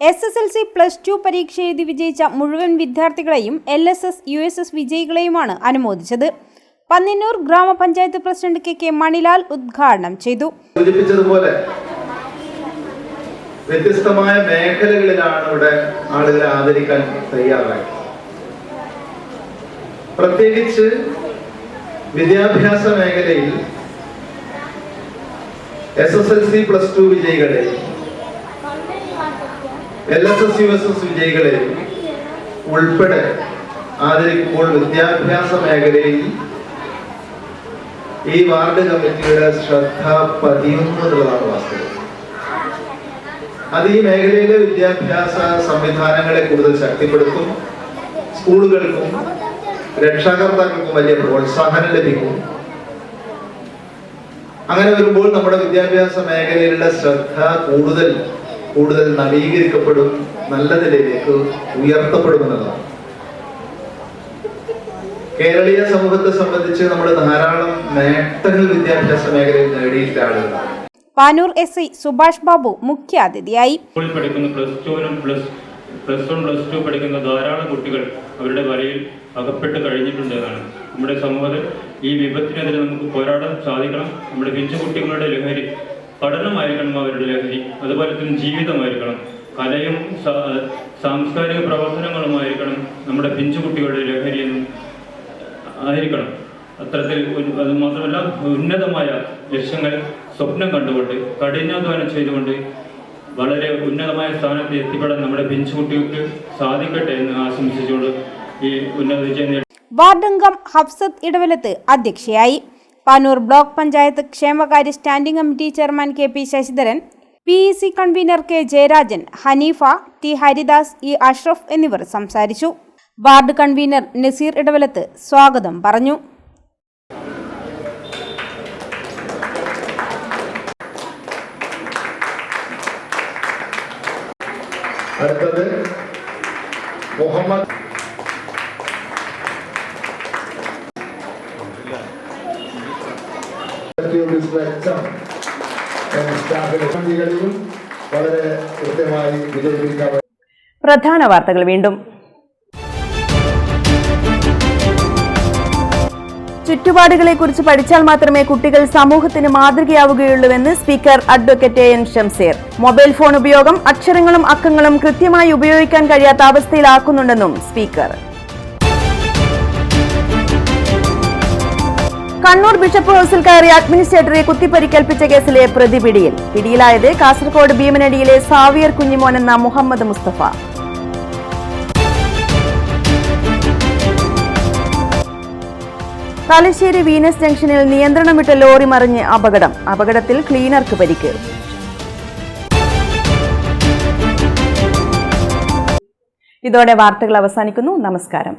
SSLC +2 പരീക്ഷ എഴുതി വിജയിച്ച മുഴുവൻ വിദ്യാർത്ഥികളെയും LSS USS വിജയികളെയുമാണ് അനുമോദിച്ചത്. പന്നിന്നൂർ ഗ്രാമപഞ്ചായത്ത് പ്രസിഡന്റ് KK മണിലാൽ ഉദ്ഘാടനം ചെയ്തു. സൂചിപ്പിച്ചതുപോലെ വ്യത്യസ്തമായ മേഖലകളിലാണ് ഇവിടെ ആളുകളെ ആദരിക്കാൻ തയ്യാറായത്. പ്രത്യേകിച്ച് വിദ്യാഭ്യാസ മേഖലയിൽ SSLC +2 വിജയികളെയും LSS USS വിജയികളെയും ഉൾപ്പെടെ ആദരിക്കുമ്പോൾ വിദ്യാഭ്യാസ മേഖലയിൽ ഈ വാർഡ് കമ്മിറ്റിയുടെ ശ്രദ്ധ പതിയുന്നതാണ് വാസ്തവം. അത് ഈ മേഖലയിലെ വിദ്യാഭ്യാസ സംവിധാനങ്ങളെ കൂടുതൽ ശക്തിപ്പെടുത്തും. സ്കൂളുകൾക്കും രക്ഷാകർത്താക്കൾക്കും വലിയ പ്രോത്സാഹനം ലഭിക്കും. അങ്ങനെ വരുമ്പോൾ നമ്മുടെ വിദ്യാഭ്യാസ മേഖലയിലുള്ള ശ്രദ്ധ കൂടുതൽ നവീകരിക്കപ്പെടും, നല്ലതിലേക്ക് ഉയർത്തപ്പെടുമെന്നതാണ്. കേരളീയ സമൂഹത്തെ സംബന്ധിച്ച് നമ്മൾ ധാരാളം നേട്ടങ്ങൾ വിദ്യാഭ്യാസ മേഖലയിൽ നേടിയിട്ടുള്ള ആളുകളാണ്. പാനൂർ SI സുഭാഷ് ബാബു മുഖ്യാതിഥിയായി. പഠിക്കുന്ന പ്ലസ് 1 പ്ലസ് 2 പഠിക്കുന്ന ധാരാളം കുട്ടികൾ അവരുടെ വരയിൽ അകപ്പെട്ട് കഴിഞ്ഞിട്ടുണ്ട് എന്നാണ്. നമ്മുടെ സമൂഹത്തിൽ ഈ വിപത്തിനെതിരെ നമുക്ക് പോരാടാൻ സാധിക്കണം. നമ്മുടെ പിഞ്ചു കുട്ടികളുടെ ലഹരി പഠനമായിരിക്കണം, അവരുടെ ലഹരി അതുപോലെ തന്നെ ജീവിതമായിരിക്കണം, കലയും സാംസ്കാരിക പ്രവർത്തനങ്ങളുമായിരിക്കണം നമ്മുടെ പിഞ്ചു കുട്ടികളുടെ ലഹരിയെന്നും ആയിരിക്കണം. അത്തരത്തിൽ അത് മാത്രമല്ല ഉന്നതമായ ലക്ഷ്യങ്ങൾ സ്വപ്നം കണ്ടുകൊണ്ട് കഠിനാധ്വാനം ചെയ്തുകൊണ്ട് വളരെ ഉന്നതമായ സ്ഥാനത്ത് എത്തിപ്പെടാൻ നമ്മുടെ പിഞ്ചുകുട്ടികൾക്ക് സാധിക്കട്ടെ എന്ന് ആശംസിച്ചുകൊണ്ട് ഈ ഉന്നത വിജയം നേടി. വാർഡംഗം ഹഫ്സത്ത് ഇടവലത്ത് അധ്യക്ഷയായി. പാനൂർ ബ്ലോക്ക് പഞ്ചായത്ത് ക്ഷേമകാര്യ standing committee chairman KP Sasidharan, PEC convener K Jayarajan, Hanifa, T Haridas, E Ashraf എന്നിവർ സംസാരിച്ചു. വാർഡ് കൺവീനർ നസീർ ഇടവലത്ത് സ്വാഗതം പറഞ്ഞു. അടുത്തത് മുഹമ്മദ് വളരെ കൃത്യമായി വിജയിപ്പിക്കാൻ. പ്രധാന വാർത്തകൾ വീണ്ടും. ചുറ്റുപാടുകളെക്കുറിച്ച് പഠിച്ചാൽ മാത്രമേ കുട്ടികൾ സമൂഹത്തിന് മാതൃകയാവുകയുള്ളൂവെന്ന് speaker advocate AN Shamseer. Mobile phone ഉപയോഗം അക്ഷരങ്ങളും അക്കങ്ങളും കൃത്യമായി ഉപയോഗിക്കാൻ കഴിയാത്ത അവസ്ഥയിലാക്കുന്നുണ്ടെന്നും സ്പീക്കർ. കണ്ണൂർ ബിഷപ്പ് ഹൌസിൽ കയറി അഡ്മിനിസ്ട്രേറ്ററെ കുത്തിപ്പരിക്കേൽപ്പിച്ച കേസിലെ പ്രതി പിടിയിൽ. പിടിയിലായത് കാസർഗോഡ് ഭീമനടിയിലെ സാവിയർ കുഞ്ഞിമോൻ എന്ന മുഹമ്മദ് മുസ്തഫ. തലശ്ശേരി വീനസ് ജംഗ്ഷനിൽ നിയന്ത്രണം വിട്ട ലോറി മറിഞ്ഞ് അപകടത്തിൽ ക്ലീനർക്ക് പരിക്ക്. ഇതോടെ വാർത്തകൾ അവസാനിക്കുന്നു. നമസ്കാരം.